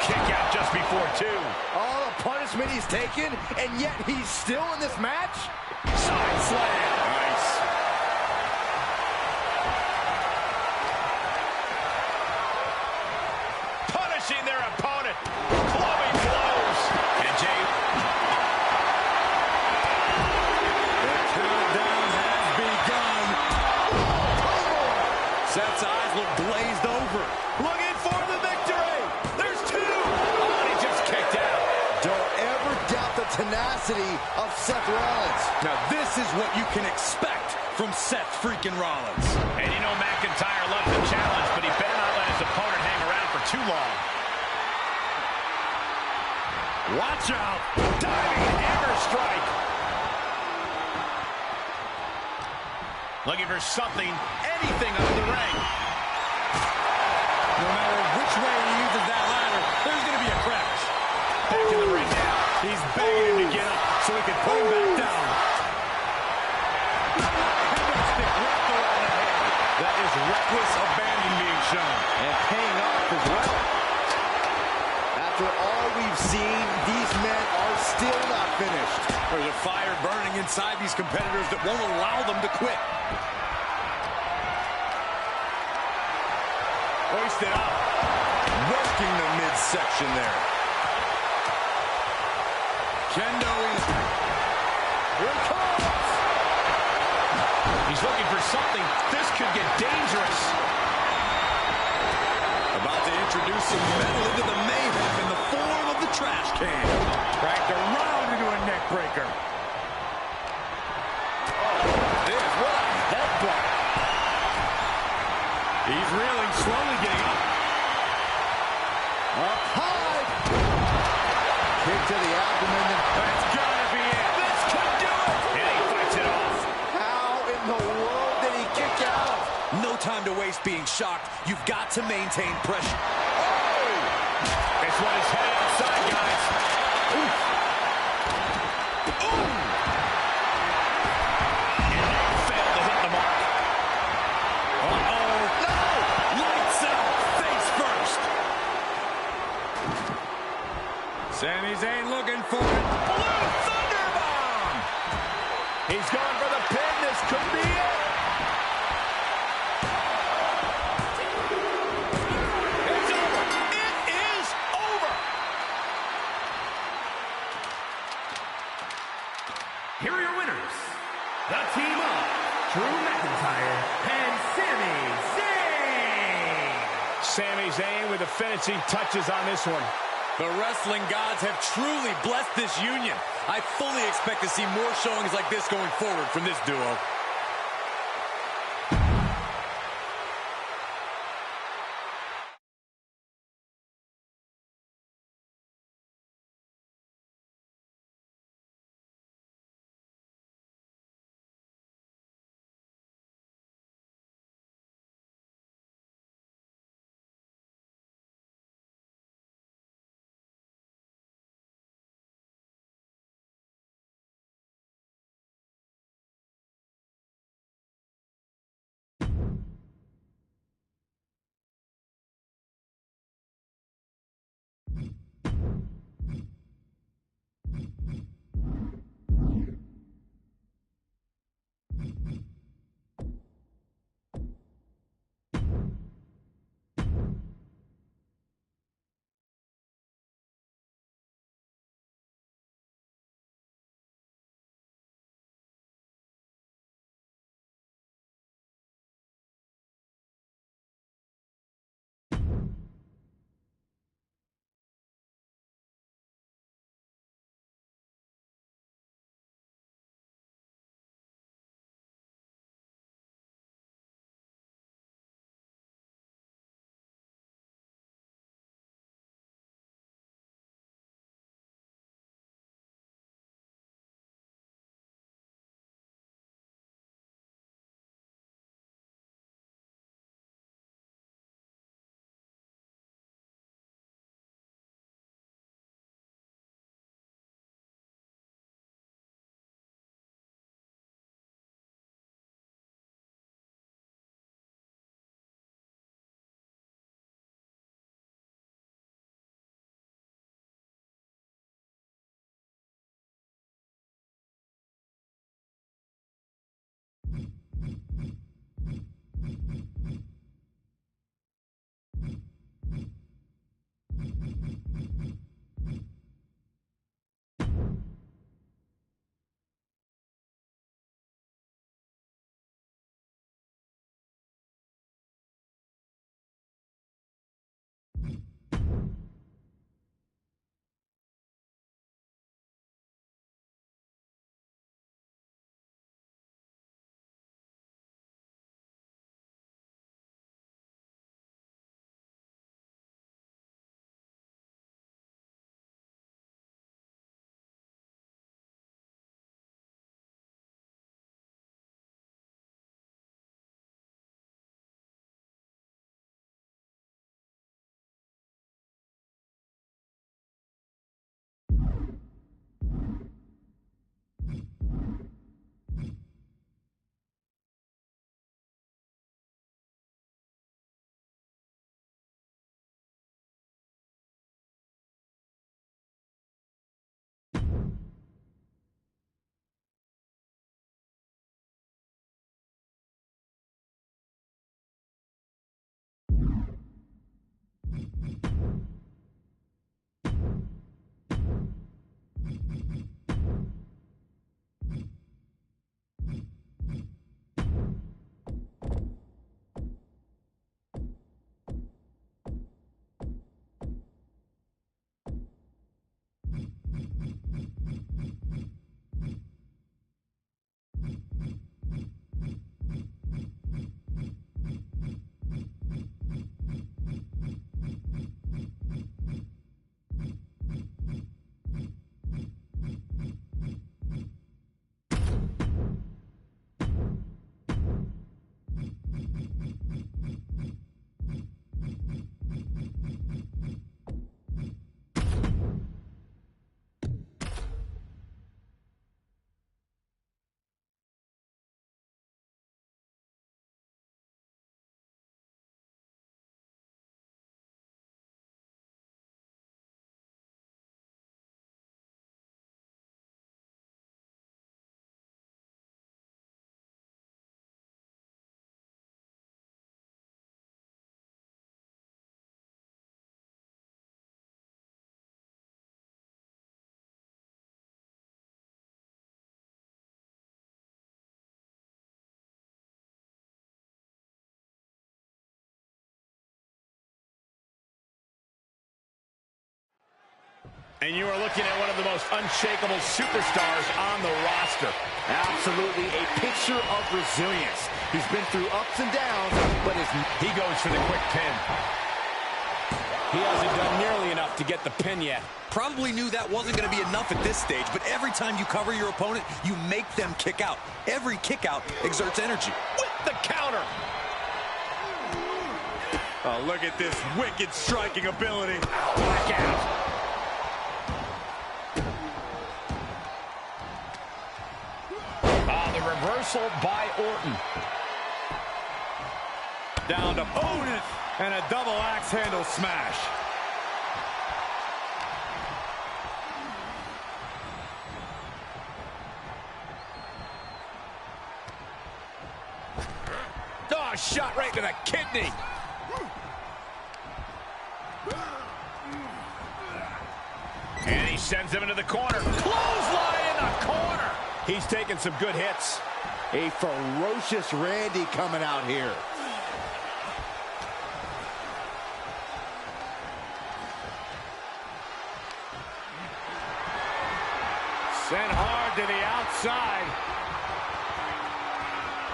Kick out just before 2. All the punishment he's taken, and yet he's still in this match? Side slam. Nice. Punishing their opponent. Clubbing blows. And Jay. The countdown has begun. Seth's eyes look glazed over. Looking for the victory. There's 2. Oh, and he just kicked out. Don't ever doubt the tenacity of Seth Rollins. Now this is what you can expect from Seth freaking Rollins. And you know McIntyre loves the challenge, but he better not let his opponent hang around for too long. Watch out. Diving hammer strike. Looking for something, anything under the ring. No matter which way he uses that ladder, there's going to be a crash. Back in the ring now. He's begging him to get up so he can put him back down. That is reckless abandon being shown. And paying off as well. After all we've seen, these men are still not finished. There's a fire burning inside these competitors that won't allow them to quit. Hoisted up. Working the midsection there. Kendo is... Here it comes! He's looking for something. This could get dangerous. About to introduce some metal into the mayhem in the form of the trash can. Cracked around into a neck breaker. What a headbutt. He's reeling, slowly getting up. Up high. Kick to the abdomen. That's gotta be it. This could do it. And he fights it off. How in the world did he kick out? No time to waste being shocked. You've got to maintain pressure. This one is headed outside, guys. Ooh. And they failed to hit the mark. Uh-oh. No! Lights out. Face first. Sami Zayn looking for it. Blue Thunder Bomb. He's going for the pin. This could be it. It's over. It is over. Here are your winners. The team of Drew McIntyre and Sami Zayn. Sami Zayn with the finishing touches on this one. The wrestling gods have truly blessed this union. I fully expect to see more showings like this going forward from this duo. And you are looking at one of the most unshakable superstars on the roster. Absolutely a picture of resilience. He's been through ups and downs, but he goes for the quick pin. He hasn't done nearly enough to get the pin yet. Probably knew that wasn't going to be enough at this stage, but every time you cover your opponent, you make them kick out. Every kick out exerts energy. With the counter. Oh, look at this wicked striking ability. Back out. The reversal by Orton. Down to opponent and a double axe handle smash. Oh, shot right to the kidney. And he sends him into the corner. Clothesline in the corner. He's taking some good hits. a ferocious Randy coming out here. Sent hard to the outside.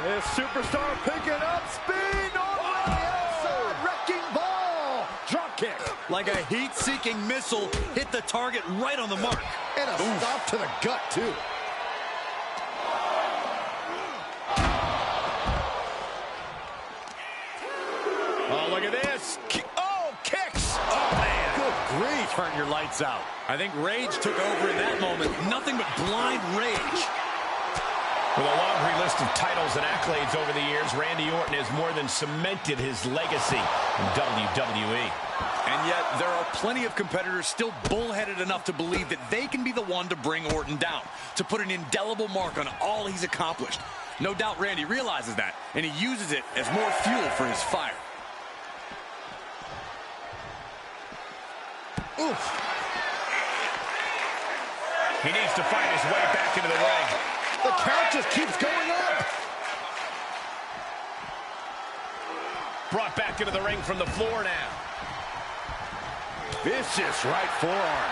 This superstar picking up speed on the outside. Wrecking ball. Drop kick. Like a heat-seeking missile, hit the target right on the mark. And a stop to the gut, too. Oh, look at this. Oh, kicks. Oh, man. Good grief. Turn your lights out. I think rage took over in that moment. Nothing but blind rage. With a laundry list of titles and accolades over the years, Randy Orton has more than cemented his legacy in WWE. And yet, there are plenty of competitors still bullheaded enough to believe that they can be the one to bring Orton down, to put an indelible mark on all he's accomplished. No doubt Randy realizes that, and he uses it as more fuel for his fire. Oof. He needs to find his way back into the ring. The count just keeps going up. Brought back into the ring from the floor now. Vicious right forearm.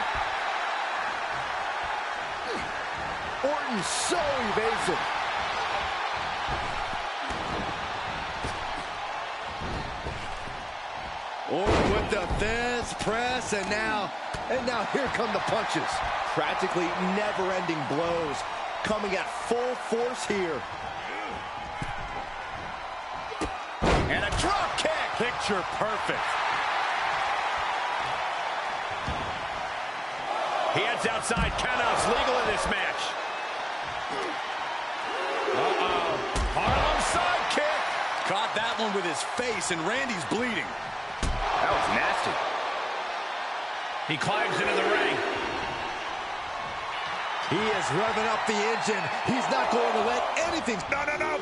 Orton so evasive. Orton with the fist press, and now here come the punches. Practically never-ending blows coming at full force here. And a drop kick. Picture perfect. He heads outside. Countouts legal in this match. Harlem sidekick. Caught that one with his face, and Randy's bleeding. That was nasty. He climbs into the ring. He is revving up the engine. He's not going to let anything... No.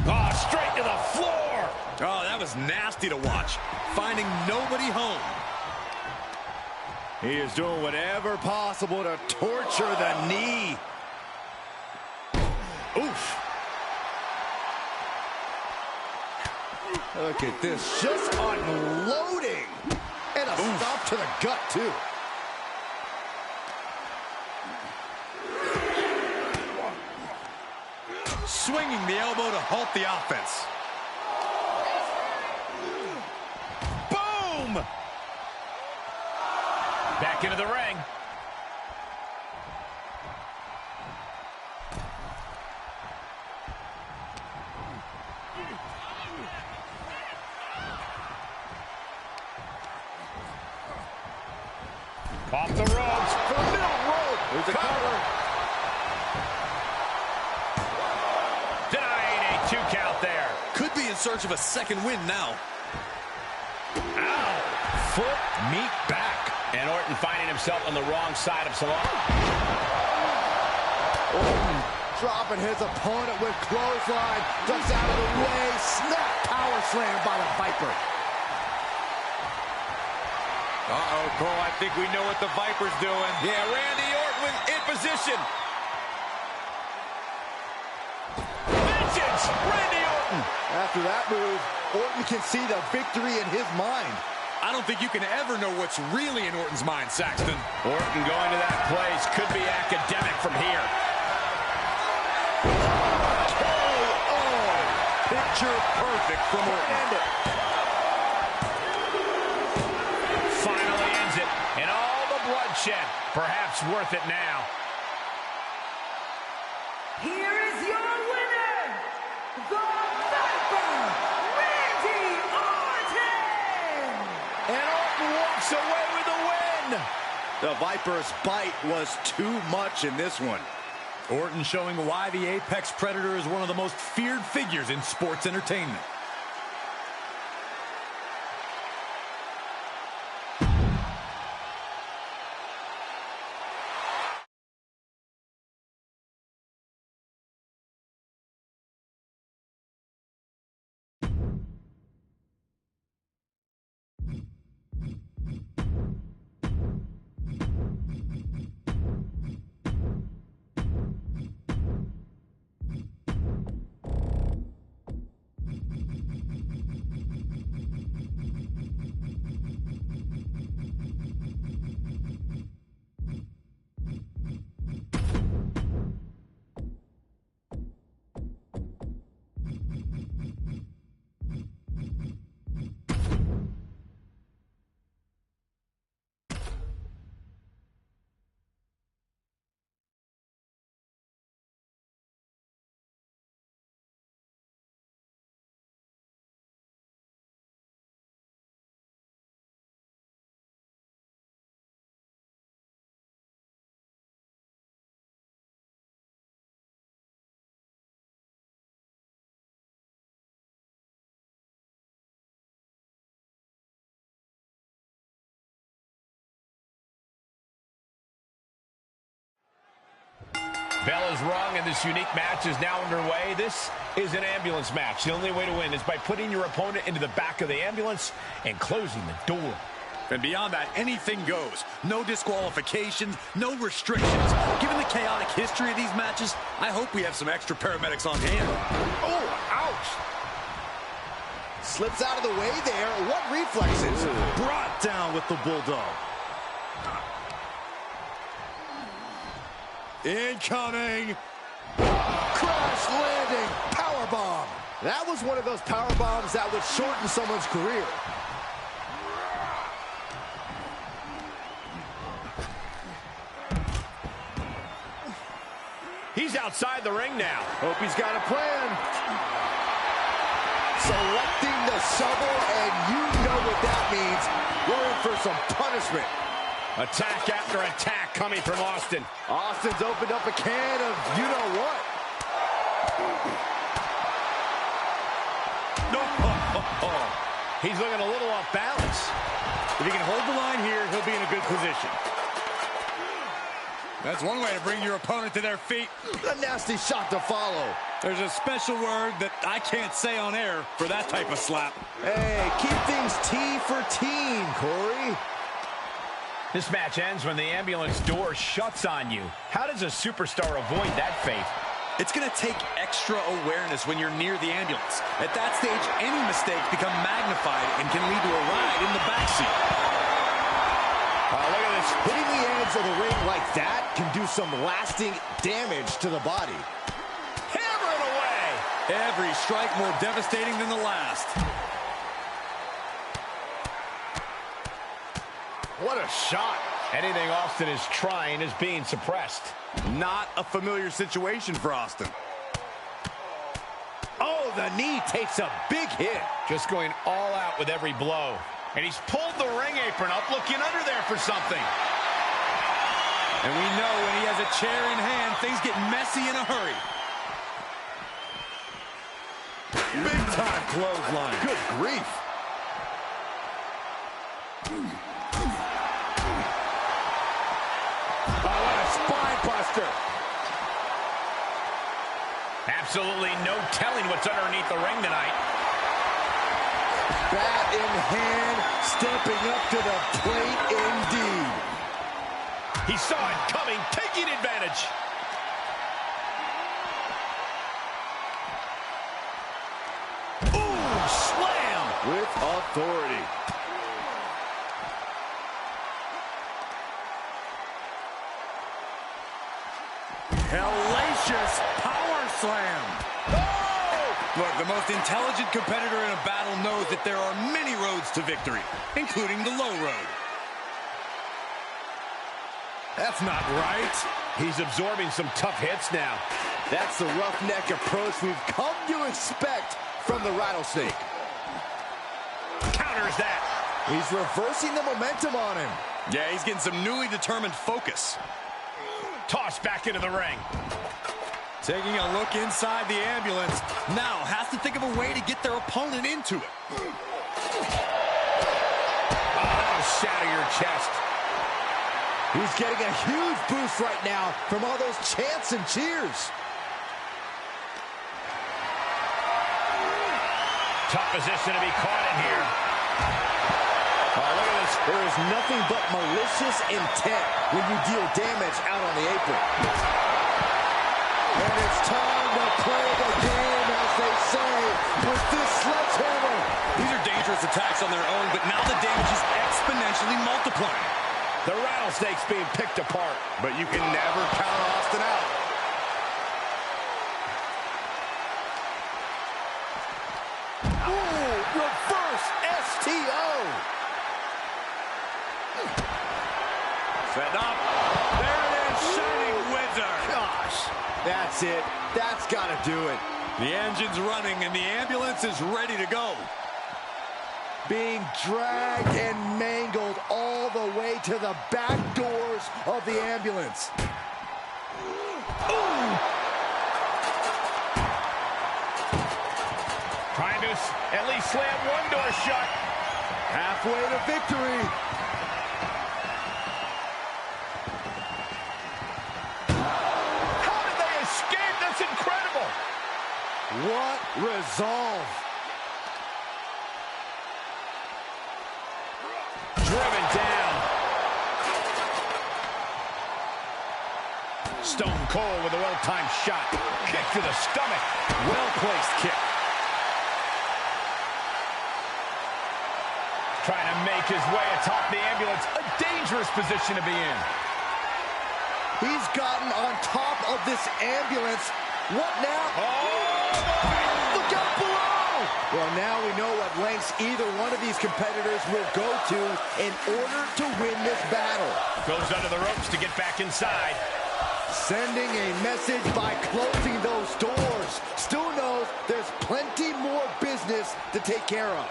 Oh, straight to the floor. Oh, that was nasty to watch. Finding nobody home. He is doing whatever possible to torture the knee. Oof. Look at this, just unloading. And a stop to the gut, too. Swinging the elbow to halt the offense. Boom! Back into the ring. Off the ropes for the middle rope. There's a cover. Denying a 2 count there. Could be in search of a second win now. Ow. Foot meet back. And Orton finding himself on the wrong side of some... Orton dropping his opponent with clothesline. Ducks out of the way. Snap power slam by the Viper. Uh-oh, Cole, I think we know what the Viper's doing. Yeah, Randy Orton in position. Vengeance! Randy Orton! After that move, Orton can see the victory in his mind. I don't think you can ever know what's really in Orton's mind, Saxton. Orton going to that place could be academic from here. Picture perfect from Orton. Finally ends it, and all the bloodshed, perhaps worth it now. Here is your winner, the Viper, Randy Orton! And Orton walks away with the win. The Viper's bite was too much in this one. Orton showing why the Apex Predator is one of the most feared figures in sports entertainment. Bell is rung, and this unique match is now underway. This is an ambulance match. The only way to win is by putting your opponent into the back of the ambulance and closing the door. And beyond that, anything goes. No disqualifications, no restrictions. Given the chaotic history of these matches, I hope we have some extra paramedics on hand. Oh, ouch. Slips out of the way there. What reflexes? Brought down with the Bulldog. Incoming. Crash landing. Powerbomb. That was one of those power bombs that would shorten someone's career. He's outside the ring now. Hope he's got a plan. Selecting the shovel, and you know what that means. We're in for some punishment. Attack after attack coming from Austin. Austin's opened up a can of you-know-what. He's looking a little off balance. If he can hold the line here, he'll be in a good position. That's one way to bring your opponent to their feet. A nasty shot to follow. There's a special word that I can't say on air for that type of slap. Hey, keep things T for team, Corey. This match ends when the ambulance door shuts on you. How does a superstar avoid that fate? It's going to take extra awareness when you're near the ambulance. At that stage, any mistakes become magnified and can lead to a ride in the backseat. Look at this. Hitting the edge of the ring like that can do some lasting damage to the body. Hammer it away! Every strike more devastating than the last. What a shot. Anything Austin is trying is being suppressed. Not a familiar situation for Austin. Oh, the knee takes a big hit. Just going all out with every blow. And he's pulled the ring apron up, looking under there for something. And we know when he has a chair in hand, things get messy in a hurry. Big time clothesline. Good grief. Oh, what a spine buster. Absolutely no telling what's underneath the ring tonight. Bat in hand, stepping up to the plate indeed. He saw it coming, taking advantage. Ooh, slam with authority. Hellacious power slam. Oh! Look, the most intelligent competitor in a battle knows that there are many roads to victory, including the low road. That's not right. He's absorbing some tough hits now. That's the roughneck approach we've come to expect from the Rattlesnake. Counters that. He's reversing the momentum on him. Yeah, he's getting some newly determined focus. Tossed back into the ring. Taking a look inside the ambulance. Now has to think of a way to get their opponent into it. Oh, that'll shatter your chest. He's getting a huge boost right now from all those chants and cheers. Tough position to be caught in here. Oh, look at this. There is nothing but malicious intent when you deal damage out on the apron. And it's time to play the game, as they say, with this sledgehammer. These are dangerous attacks on their own, but now the damage is exponentially multiplying. The Rattlesnake's being picked apart. But you can never count Austin out. Ooh, reverse STO. Setting up. There it is, Shining Wizard. Gosh, that's it. That's got to do it. The engine's running and the ambulance is ready to go. Being dragged and mangled all the way to the back doors of the ambulance. Ooh. Trying to at least slam one door shut. Halfway to victory. How did they escape? That's incredible. What resolve. Driven down. Stone Cold with a well-timed shot. Kick to the stomach. Well-placed kick. Trying to make his way atop the ambulance. A dangerous position to be in. He's gotten on top of this ambulance. What now? Oh! Look out below! Well, now we know what lengths either one of these competitors will go to in order to win this battle. Goes under the ropes to get back inside. Sending a message by closing those doors. Still knows there's plenty more business to take care of.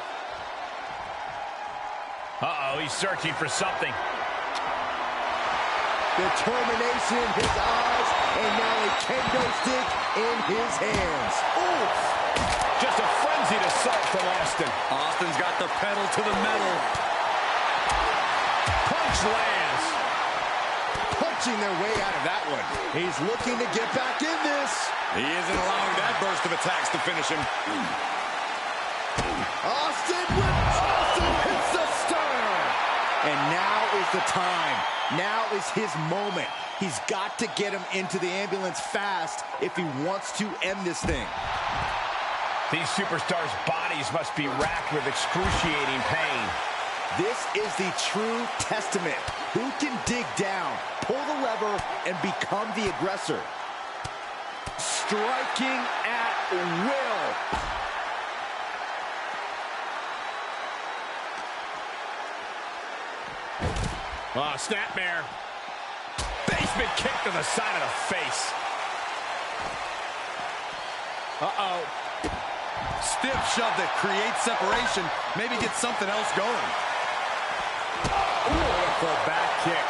Uh-oh, he's searching for something. Determination in his eyes, and now a kendo stick in his hands. Oof! Just a frenzied assault from Austin. Austin's got the pedal to the metal. Punch lands. Punching their way out of that one. He's looking to get back in this. He isn't allowing that burst of attacks to finish him. Austin hits the stern. And now is the time. Now is his moment. He's got to get him into the ambulance fast if he wants to end this thing. These superstars' bodies must be racked with excruciating pain. This is the true testament. Who can dig down, pull the lever, and become the aggressor? Striking at will. Oh, snapmare. Basement kick to the side of the face. Uh-oh. Stiff shove that creates separation. Maybe get something else going. Beautiful back kick.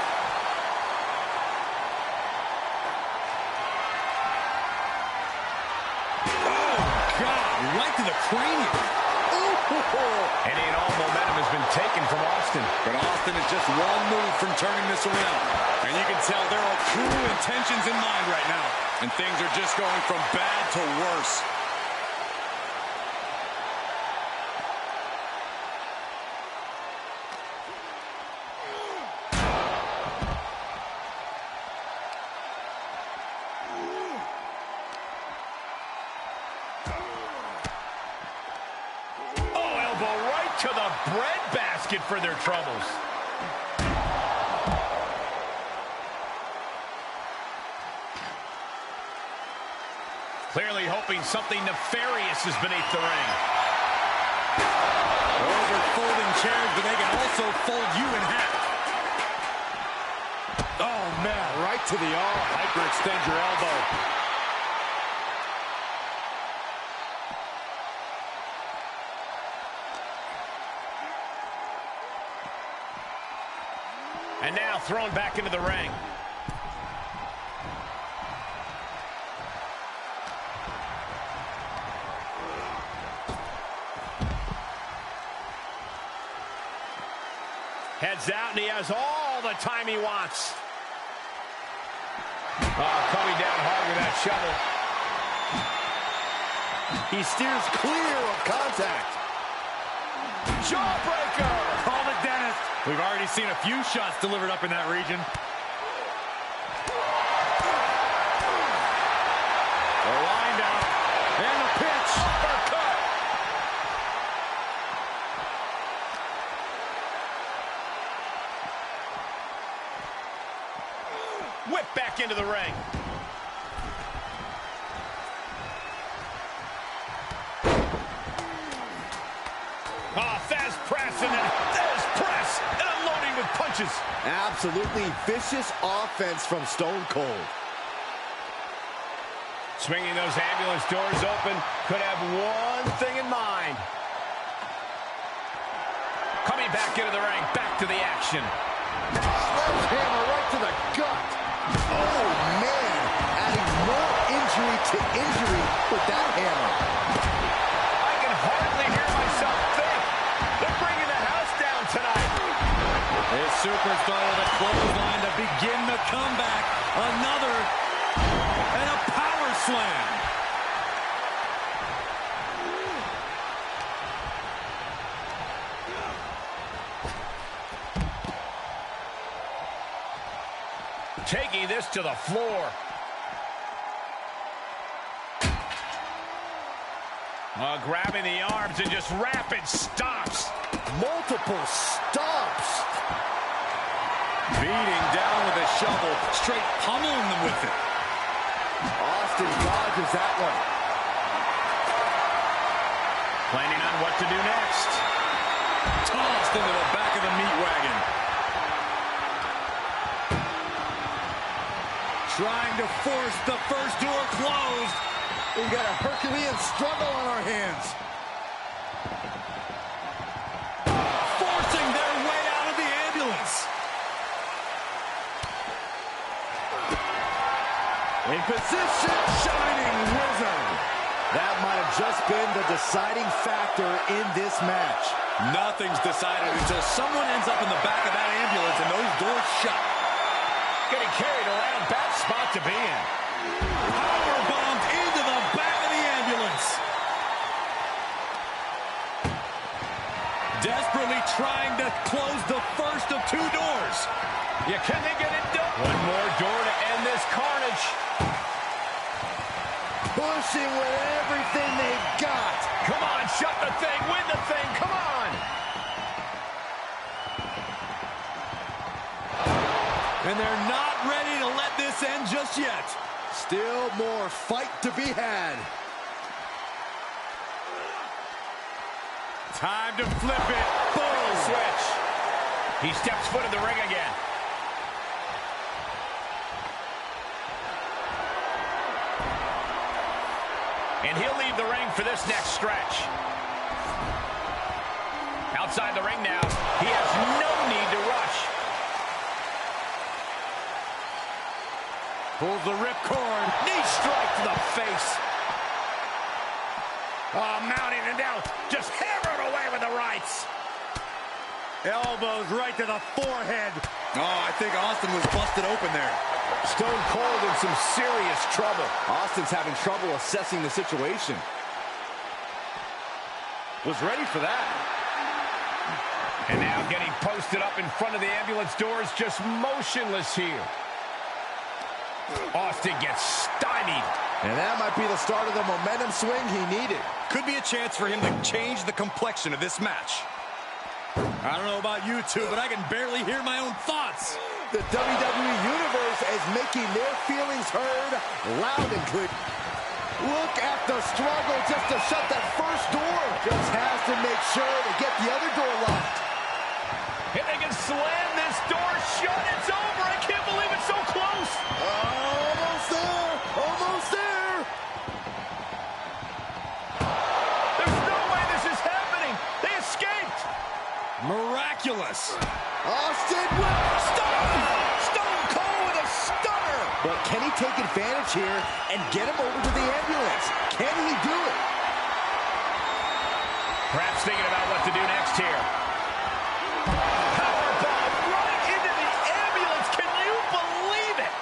Oh, God. Right to the cranium. Any and all momentum has been taken from Austin. But Austin is just one move from turning this around. And you can tell there are true intentions in mind right now. And things are just going from bad to worse. To the breadbasket for their troubles. hoping something nefarious is beneath the ring. Those are folding chairs, but they can also fold you in half. Oh, man, right to the arm. Hyperextend your elbow. And now thrown back into the ring. Heads out, and he has all the time he wants. Oh, coming down hard with that shovel. He steers clear of contact. Jawbreaker. Call it, Dennis. We've already seen a few shots delivered up in that region. The wind up. And the pitch. Uppercut. Whip back into the ring. Fast press and then there's press and unloading with punches. Absolutely vicious offense from Stone Cold. Swinging those ambulance doors open, could have one thing in mind. Coming back into the ring, back to the action. Sledgehammer right to the gut. Oh, man. Adding more injury to injury with that hammer. I can hardly hear myself think. They're bringing the house down tonight. This superstar with a clothesline to begin the comeback. Another and a power slam. Taking this to the floor. Grabbing the arms and just rapid stops. Multiple stops. Beating down with a shovel, straight pummeling them with it. Austin dodges that one. Planning on what to do next. Tossed into the back of the meat wagon. Trying to force the first door closed. We've got a Herculean struggle on our hands. Forcing their way out of the ambulance. In position, Shining Wizard. That might have just been the deciding factor in this match. Nothing's decided until someone ends up in the back of that ambulance and those doors shut. Getting carried around, bad spot to be in. Powerbombed into the back of the ambulance. Desperately trying to close the first of two doors. Yeah, can they get it done? One more door to end this carnage. Pushing with everything they've got. Come on, shut the thing, win the thing, come on. And they're not ready to let this end just yet. Still more fight to be had. Time to flip it. Boom. Switch. He steps foot in the ring again. And he'll leave the ring for this next stretch. Outside the ring now. He has no need to rush. Pulls the ripcord. Knee strike to the face. Oh, mounting and down. Just hammered away with the rights. Elbows right to the forehead. Oh, I think Austin was busted open there. Stone Cold in some serious trouble. Austin's having trouble assessing the situation. Was ready for that. And now getting posted up in front of the ambulance doors, just motionless here. Austin gets stymied. And that might be the start of the momentum swing he needed. Could be a chance for him to change the complexion of this match. I don't know about you two, but I can barely hear my own thoughts. The WWE Universe is making their feelings heard loud and clear. Look at the struggle just to shut that first door. Just has to make sure to get the other door locked. If they can slam this door shut, it's over. I can't believe it's so close. Almost there. Almost there. There's no way this is happening. They escaped. Miraculous. Austin with Stone Cold with a stunner. But can he take advantage here and get him over to the ambulance? Can he do it? Perhaps thinking about what to do next here. Powerbomb right into the ambulance. Can you believe it?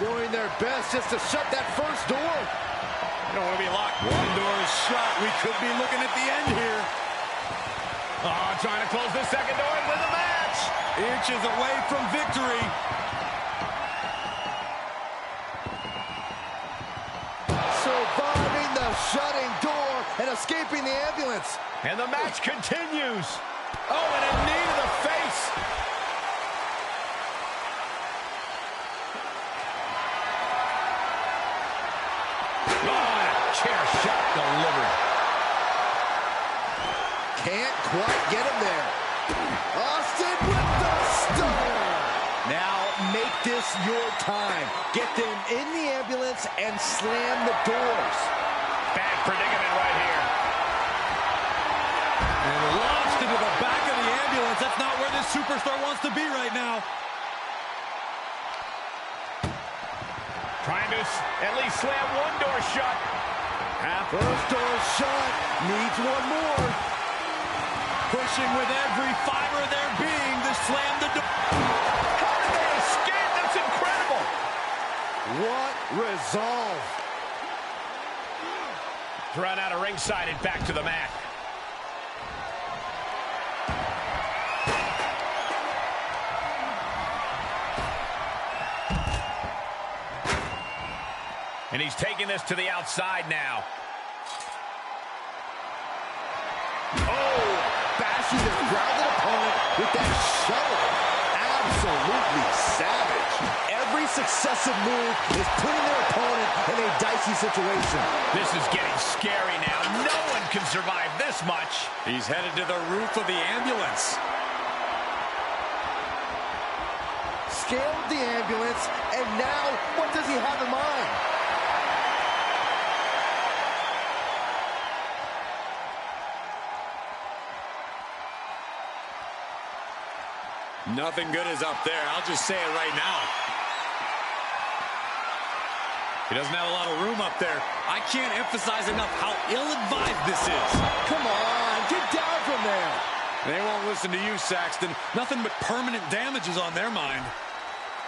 Doing their best just to shut that first door. You don't want to be locked. One door is shut. We could be looking at the end here. Oh, trying to close the second door and win the match. Inches away from victory. Surviving the shutting door and escaping the ambulance. And the match continues. Oh, and a knee to the face. Oh, and a chair shot delivered. Can't quite get him there. Austin with the stunner. Now make this your time. Get them in the ambulance and slam the doors. Bad predicament right here. And launched into the back of the ambulance. That's not where this superstar wants to be right now. Trying to at least slam one door shut. First door shut. Needs one more. Pushing with every fiber of their being to slam the door. How did they escape? That's incredible. What resolve. Thrown out of ringside and back to the mat. And he's taking this to the outside now. Oh, bashing the grounded opponent with that shovel. Absolutely savage. Every successive move is putting their opponent in a dicey situation. This is getting scary now. No one can survive this much. He's headed to the roof of the ambulance. Scaled the ambulance, and now what does he have in mind? Nothing good is up there. I'll just say it right now. He doesn't have a lot of room up there. I can't emphasize enough how ill-advised this is. Come on, get down from there. They won't listen to you, Saxton. Nothing but permanent damage is on their mind.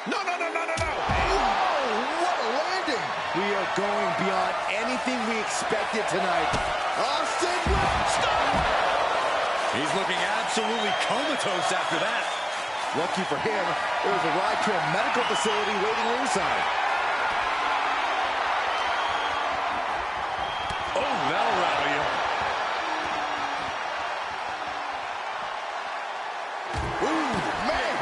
No. Oh, what a landing. We are going beyond anything we expected tonight. Austin with stop. He's looking absolutely comatose after that. Lucky for him, there was a ride to a medical facility waiting ringside. Oh, that'll rattle you. Ooh, man.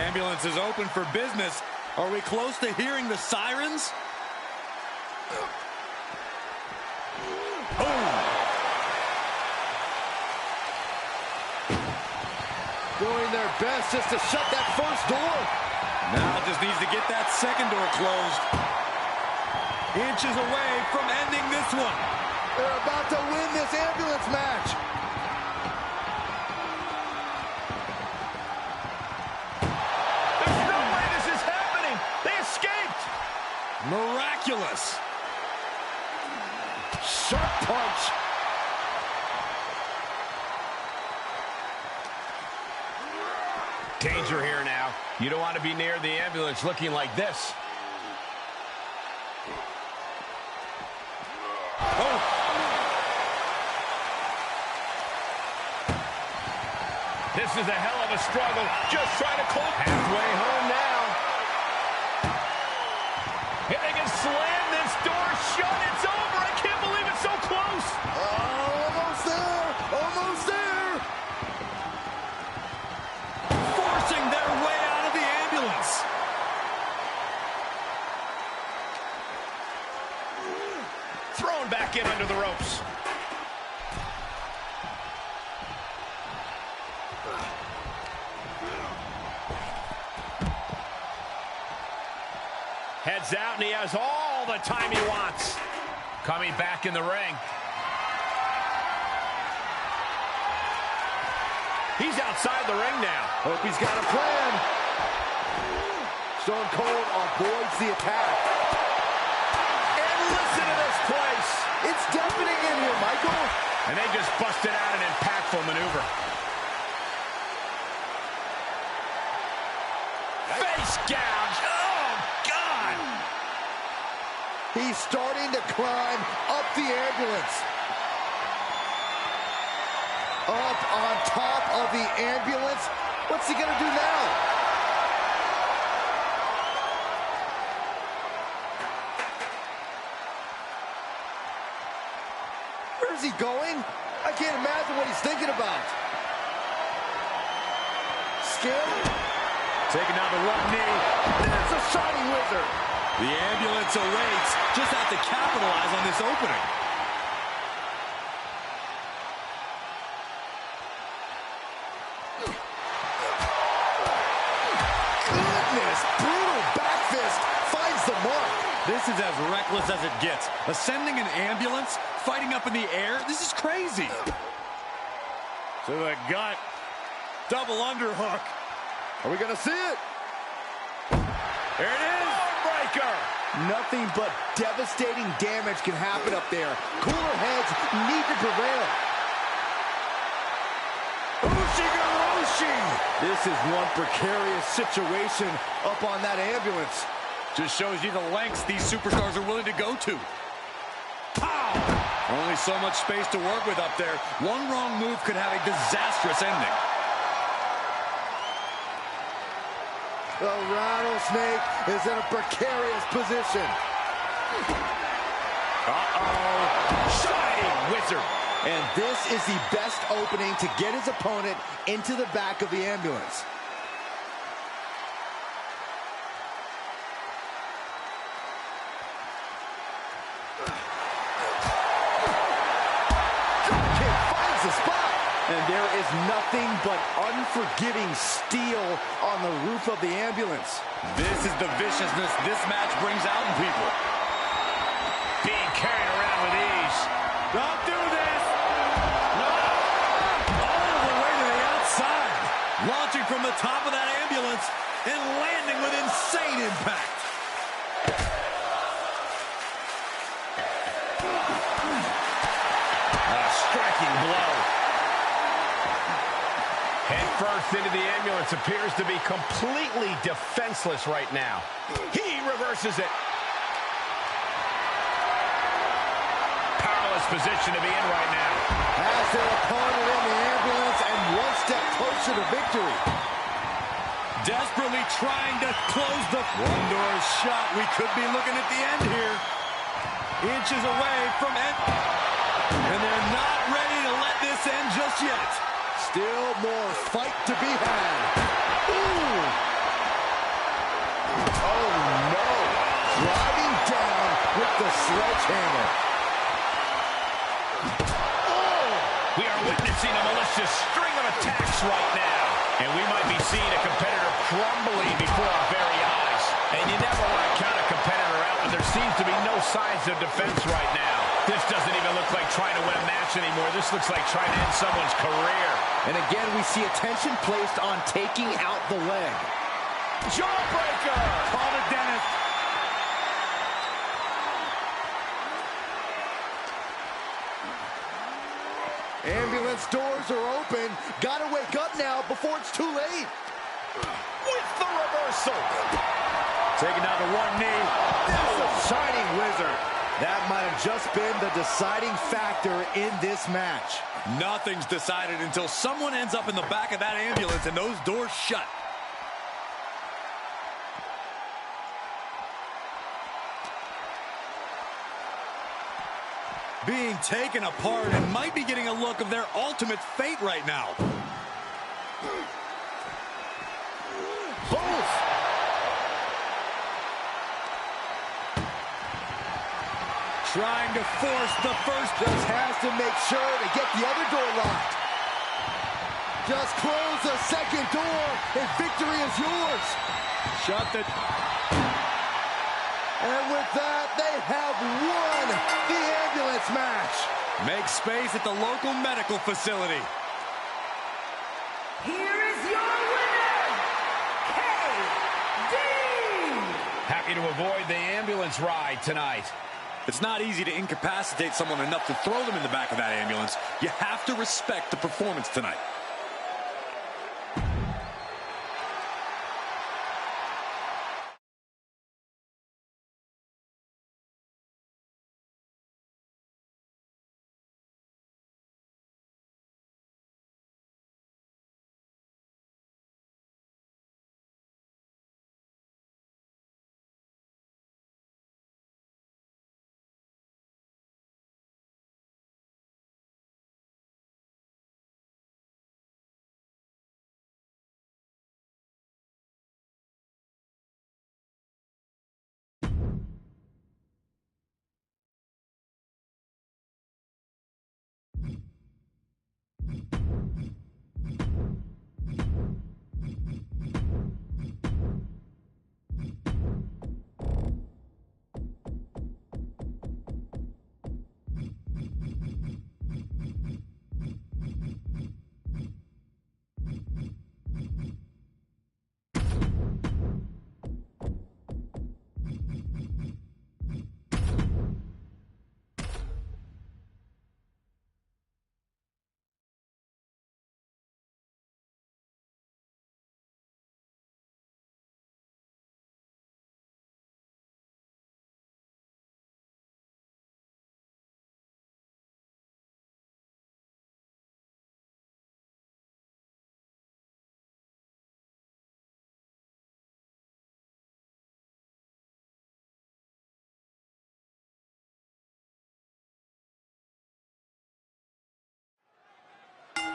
Ambulance is open for business. Are we close to hearing the sirens? Doing their best just to shut that first door. Now just needs to get that second door closed. Inches away from ending this one. They're about to win this ambulance match. There's no way this is happening. They escaped. Miraculous. Sharp punch. Danger here now. You don't want to be near the ambulance looking like this. Oh. This is a hell of a struggle. Just trying to close. Halfway home now. If they can slam this door shut, it's over. I can't believe it's so close. Almost there. Almost there. Forcing their way Heads out, and he has all the time he wants. Coming back in the ring. He's outside the ring now. Hope he's got a plan. Stone Cold avoids the attack. And listen to this place. It's deafening in here, Michael. And they just busted out an impactful maneuver. Face gouge. Oh, God. He's starting to climb up the ambulance. Up on top of the ambulance. What's he gonna do now? Where's he going? I can't imagine what he's thinking about. Scared? Taking down the one knee. There's a Shining Wizard. The ambulance awaits. Just have to capitalize on this opening. Goodness, brutal back fist finds the mark. This is as reckless as it gets. Ascending an ambulance, fighting up in the air. This is crazy. To the gut. Double underhook. Are we gonna see it? There it is. Breaker. Nothing but devastating damage can happen up there. Cooler heads need to prevail. This is one precarious situation up on that ambulance. Just shows you the lengths these superstars are willing to go to. Pow! Only so much space to work with up there. One wrong move could have a disastrous ending. The Rattlesnake is in a precarious position. Uh-oh. Shining Wizard. And this is the best opening to get his opponent into the back of the ambulance. Dropkick finds the spot. And there is nothing but unforgiving steel on the roof of the ambulance. This is the viciousness this match brings out in people. Being carried around with ease. Don't do this! Launching from the top of that ambulance and landing with insane impact. A striking blow. Head first into the ambulance, appears to be completely defenseless right now. He reverses it. Powerless position to be in right now. Has their opponent in the ambulance and one step closer to victory. Desperately trying to close the one door shut. We could be looking at the end here. Inches away from it. And they're not ready to let this end just yet. Still more fight to be had. Ooh. Oh no. Driving down with the sledgehammer. We are witnessing a malicious string of attacks right now. And we might be seeing a competitor crumbling before our very eyes. And you never want to count a competitor out when there seems to be no signs of defense right now. This doesn't even look like trying to win a match anymore. This looks like trying to end someone's career. And again, we see attention placed on taking out the leg. Jawbreaker! Call it, Dennis. Ambulance doors are open. Gotta wake up now before it's too late. With the reversal. Taking down the one knee. There's a Shining Wizard. That might have just been the deciding factor in this match. Nothing's decided until someone ends up in the back of that ambulance and those doors shut. Being taken apart and might be getting a look of their ultimate fate right now. Both. Trying to force the first. Just has to make sure to get the other door locked. Just close the second door and victory is yours. Shut the... And with that, they have won the ambulance match. Make space at the local medical facility. Here is your winner, KD! Happy to avoid the ambulance ride tonight. It's not easy to incapacitate someone enough to throw them in the back of that ambulance. You have to respect the performance tonight.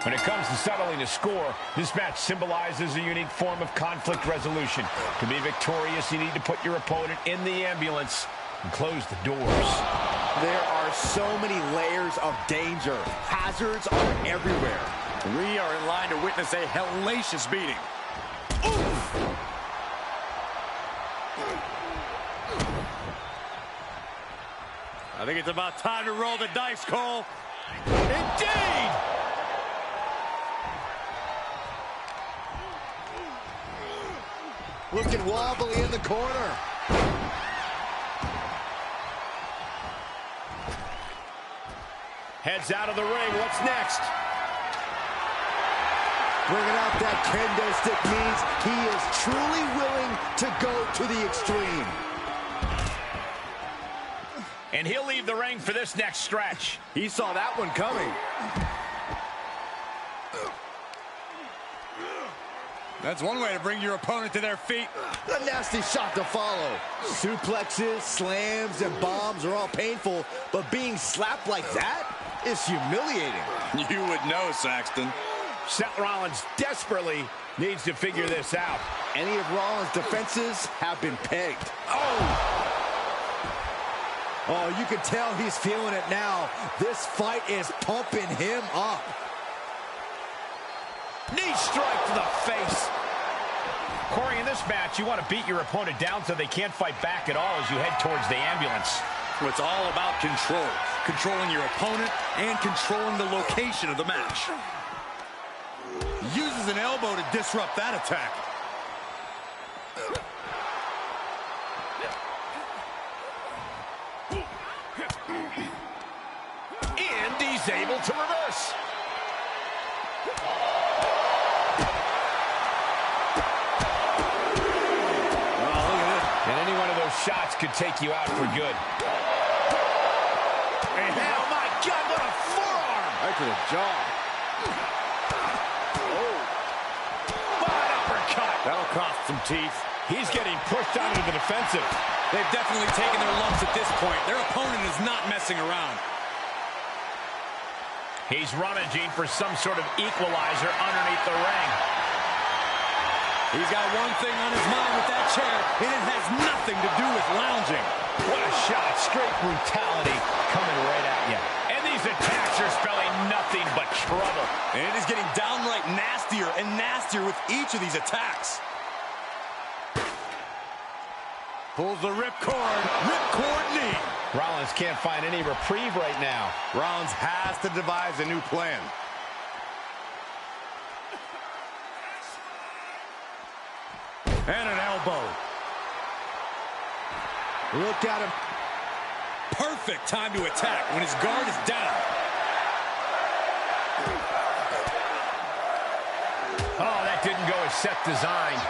When it comes to settling a score, this match symbolizes a unique form of conflict resolution. To be victorious, you need to put your opponent in the ambulance and close the doors. There are so many layers of danger. Hazards are everywhere. We are in line to witness a hellacious beating. Oof! I think it's about time to roll the dice, Cole. Indeed! Looking wobbly in the corner. Heads out of the ring. What's next? Bringing out that kendo stick means he is truly willing to go to the extreme. And he'll leave the ring for this next stretch. He saw that one coming. That's one way to bring your opponent to their feet. A nasty shot to follow. Suplexes, slams, and bombs are all painful, but being slapped like that is humiliating. You would know, Saxton. Seth Rollins desperately needs to figure this out. Any of Rollins' defenses have been pegged. Oh, you can tell he's feeling it now. This fight is pumping him up. Knee strike to the face. Corey, in this match, you want to beat your opponent down so they can't fight back at all as you head towards the ambulance. It's all about control. Controlling your opponent and controlling the location of the match. Uses an elbow to disrupt that attack. And he's able to reverse. And any one of those shots could take you out for good. And oh my God, what a forearm! Right to the jaw. What an uppercut! That'll cost some teeth. He's getting pushed out into the defensive. They've definitely taken their lumps at this point. Their opponent is not messing around. He's rummaging for some sort of equalizer underneath the ring. He's got one thing on his mind with that chair, and it has nothing to do with lounging. What a shot. Straight brutality coming right at you. And these attacks are spelling nothing but trouble. And it is getting downright nastier and nastier with each of these attacks. Pulls the ripcord knee. Rollins can't find any reprieve right now. Rollins has to devise a new plan. And an elbow. Look at him. Perfect time to attack when his guard is down. Oh, that didn't go as set designed.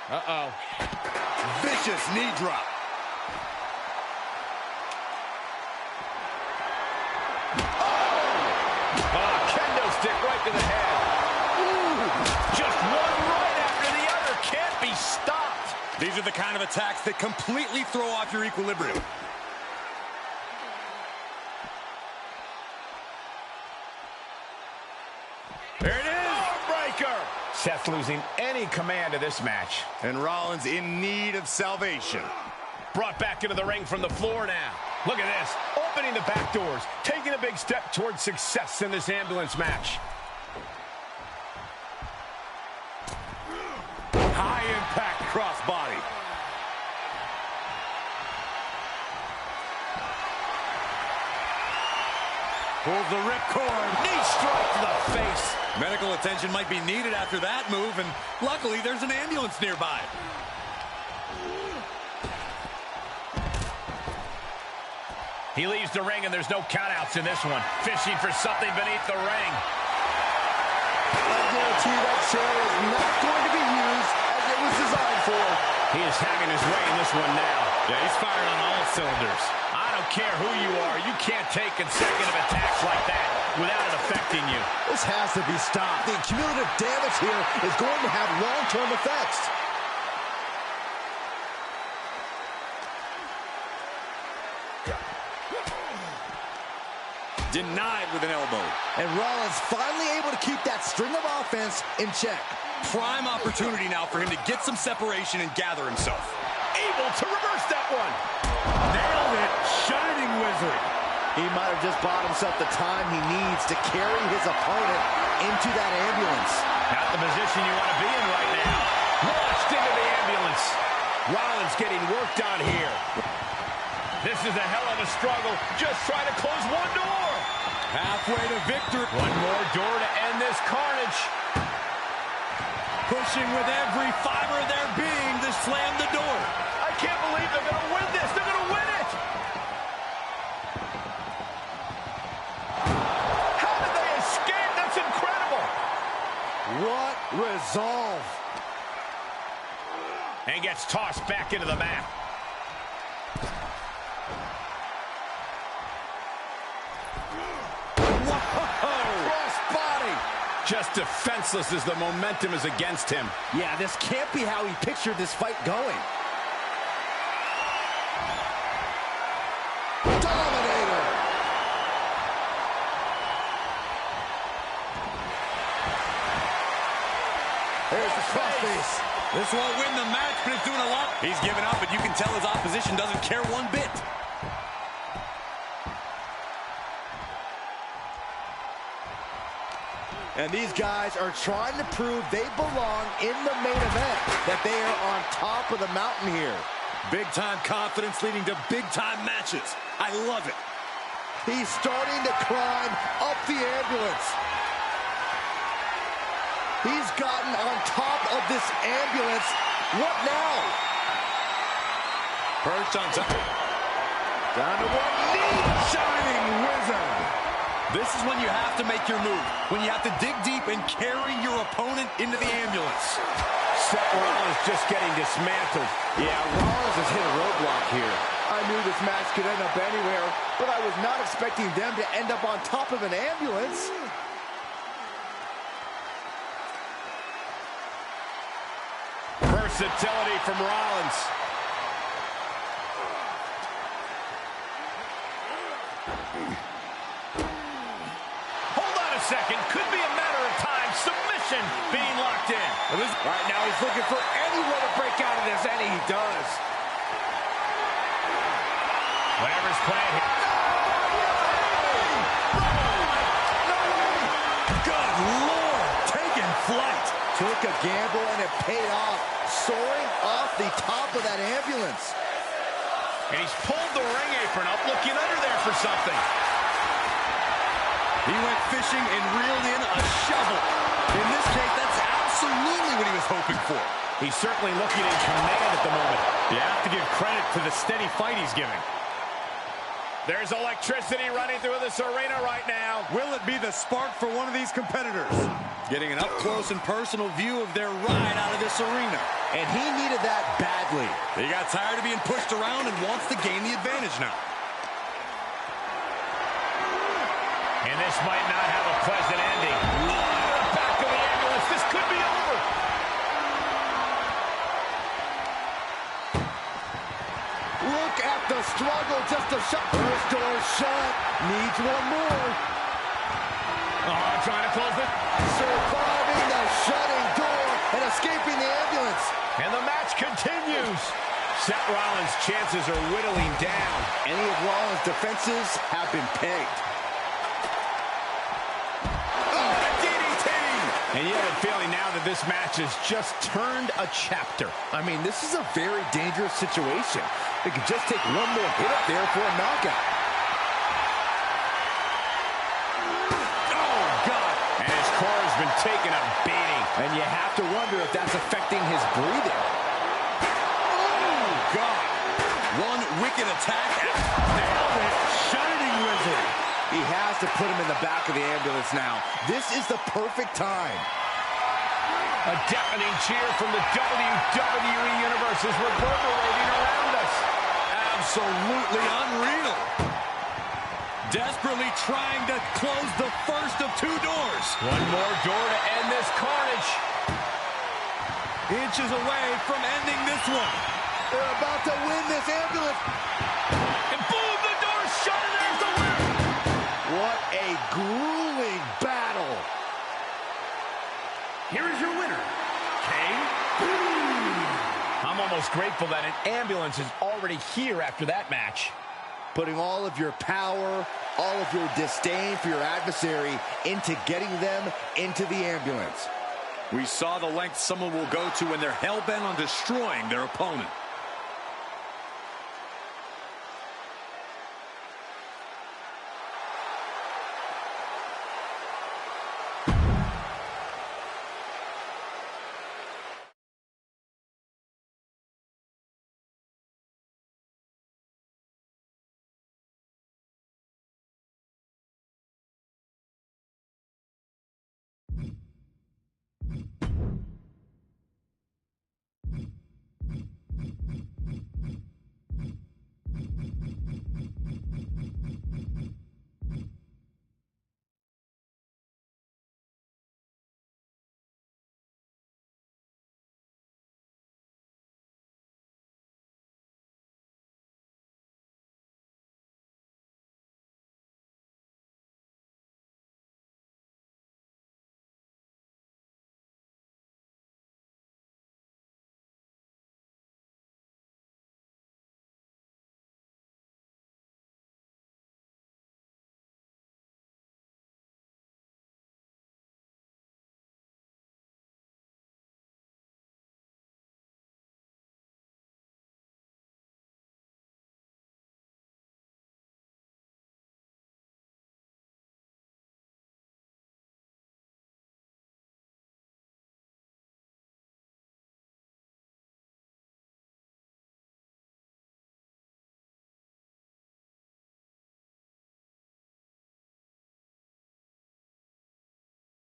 Uh-oh. Vicious knee drop. Stick right to the head. Ooh, just one right after the other. Can't be stopped. These are the kind of attacks that completely throw off your equilibrium. There it is. Breaker. Seth losing any command of this match. And Rollins in need of salvation. Brought back into the ring from the floor now. Look at this. Opening the back doors. Taking a big step towards success in this ambulance match. High impact crossbody. Pulls the ripcord. Knee strike to the face. Medical attention might be needed after that move, and luckily there's an ambulance nearby. He leaves the ring, and there's no countouts in this one. Fishing for something beneath the ring. I guarantee that chair is not going to be used as it was designed for. He is having his way in this one now. Yeah, he's firing on all cylinders. I don't care who you are. You can't take consecutive attacks like that without it affecting you. This has to be stopped. The cumulative damage here is going to have long-term effects. Denied with an elbow. And Rollins finally able to keep that string of offense in check. Prime opportunity now for him to get some separation and gather himself. Able to reverse that one. Nailed it. Shining wizard. He might have just bought himself the time he needs to carry his opponent into that ambulance. Not the position you want to be in right now. Launched into the ambulance. Rollins getting worked on here. This is a hell of a struggle. Just trying to close one door. Halfway to victory. One more door to end this carnage. Pushing with every fiber of their being to slam the door. I can't believe they're going to win this. They're going to win it. How did they escape? That's incredible. What resolve. And gets tossed back into the mat. Just defenseless as the momentum is against him. Yeah, this can't be how he pictured this fight going. Dominator! There's the crossface. This won't win the match, but it's doing a lot. He's giving up, but you can tell his opposition doesn't care one bit. And these guys are trying to prove they belong in the main event, that they are on top of the mountain here. Big-time confidence leading to big-time matches. I love it. He's starting to climb up the ambulance. He's gotten on top of this ambulance. What now? Perch on top. Down to one knee. Shining wizard. This is when you have to make your move. When you have to dig deep and carry your opponent into the ambulance. Seth Rollins just getting dismantled. Yeah, Rollins has hit a roadblock here. I knew this match could end up anywhere, but I was not expecting them to end up on top of an ambulance. Versatility from Rollins. Second, could be a matter of time. Submission being locked in. Right now he's looking for anywhere to break out of this, and he does. Whatever's playing here. Took a gamble and it paid off. Soaring off the top of that ambulance. And he's pulled the ring apron up, looking under there for something. He went fishing and reeled in a shovel. In this case, that's absolutely what he was hoping for. He's certainly looking in command at the moment. You have to give credit to the steady fight he's giving. There's electricity running through this arena right now. Will it be the spark for one of these competitors? Getting an up-close and personal view of their ride out of this arena. And he needed that badly. He got tired of being pushed around and wants to gain the advantage now. And this might not have a pleasant ending. Back of the ambulance. This could be over. Look at the struggle just to shut. First door shut. Needs one more. Trying to close it. Surviving the shutting door and escaping the ambulance. And the match continues. Seth Rollins' chances are whittling down. Any of Rollins' defenses have been pegged. And you have a feeling now that this match has just turned a chapter. I mean, this is a very dangerous situation. It could just take one more hit up there for a knockout. Oh, God. And his core has been taking a beating. And you have to wonder if that's affecting his breathing. Oh, God. One wicked attack. Nailed it. Shining Wizard. He has to put him in the back of the ambulance now. This is the perfect time. A deafening cheer from the WWE Universe is reverberating around us. Absolutely unreal. Desperately trying to close the first of two doors. One more door to end this carnage. Inches away from ending this one. They're about to win this ambulance. And boom, the door's shut and there's the win. What a grueling battle. Here is your winner, I'm almost grateful that an ambulance is already here after that match. Putting all of your power, all of your disdain for your adversary into getting them into the ambulance. We saw the length someone will go to when they're hell-bent on destroying their opponent.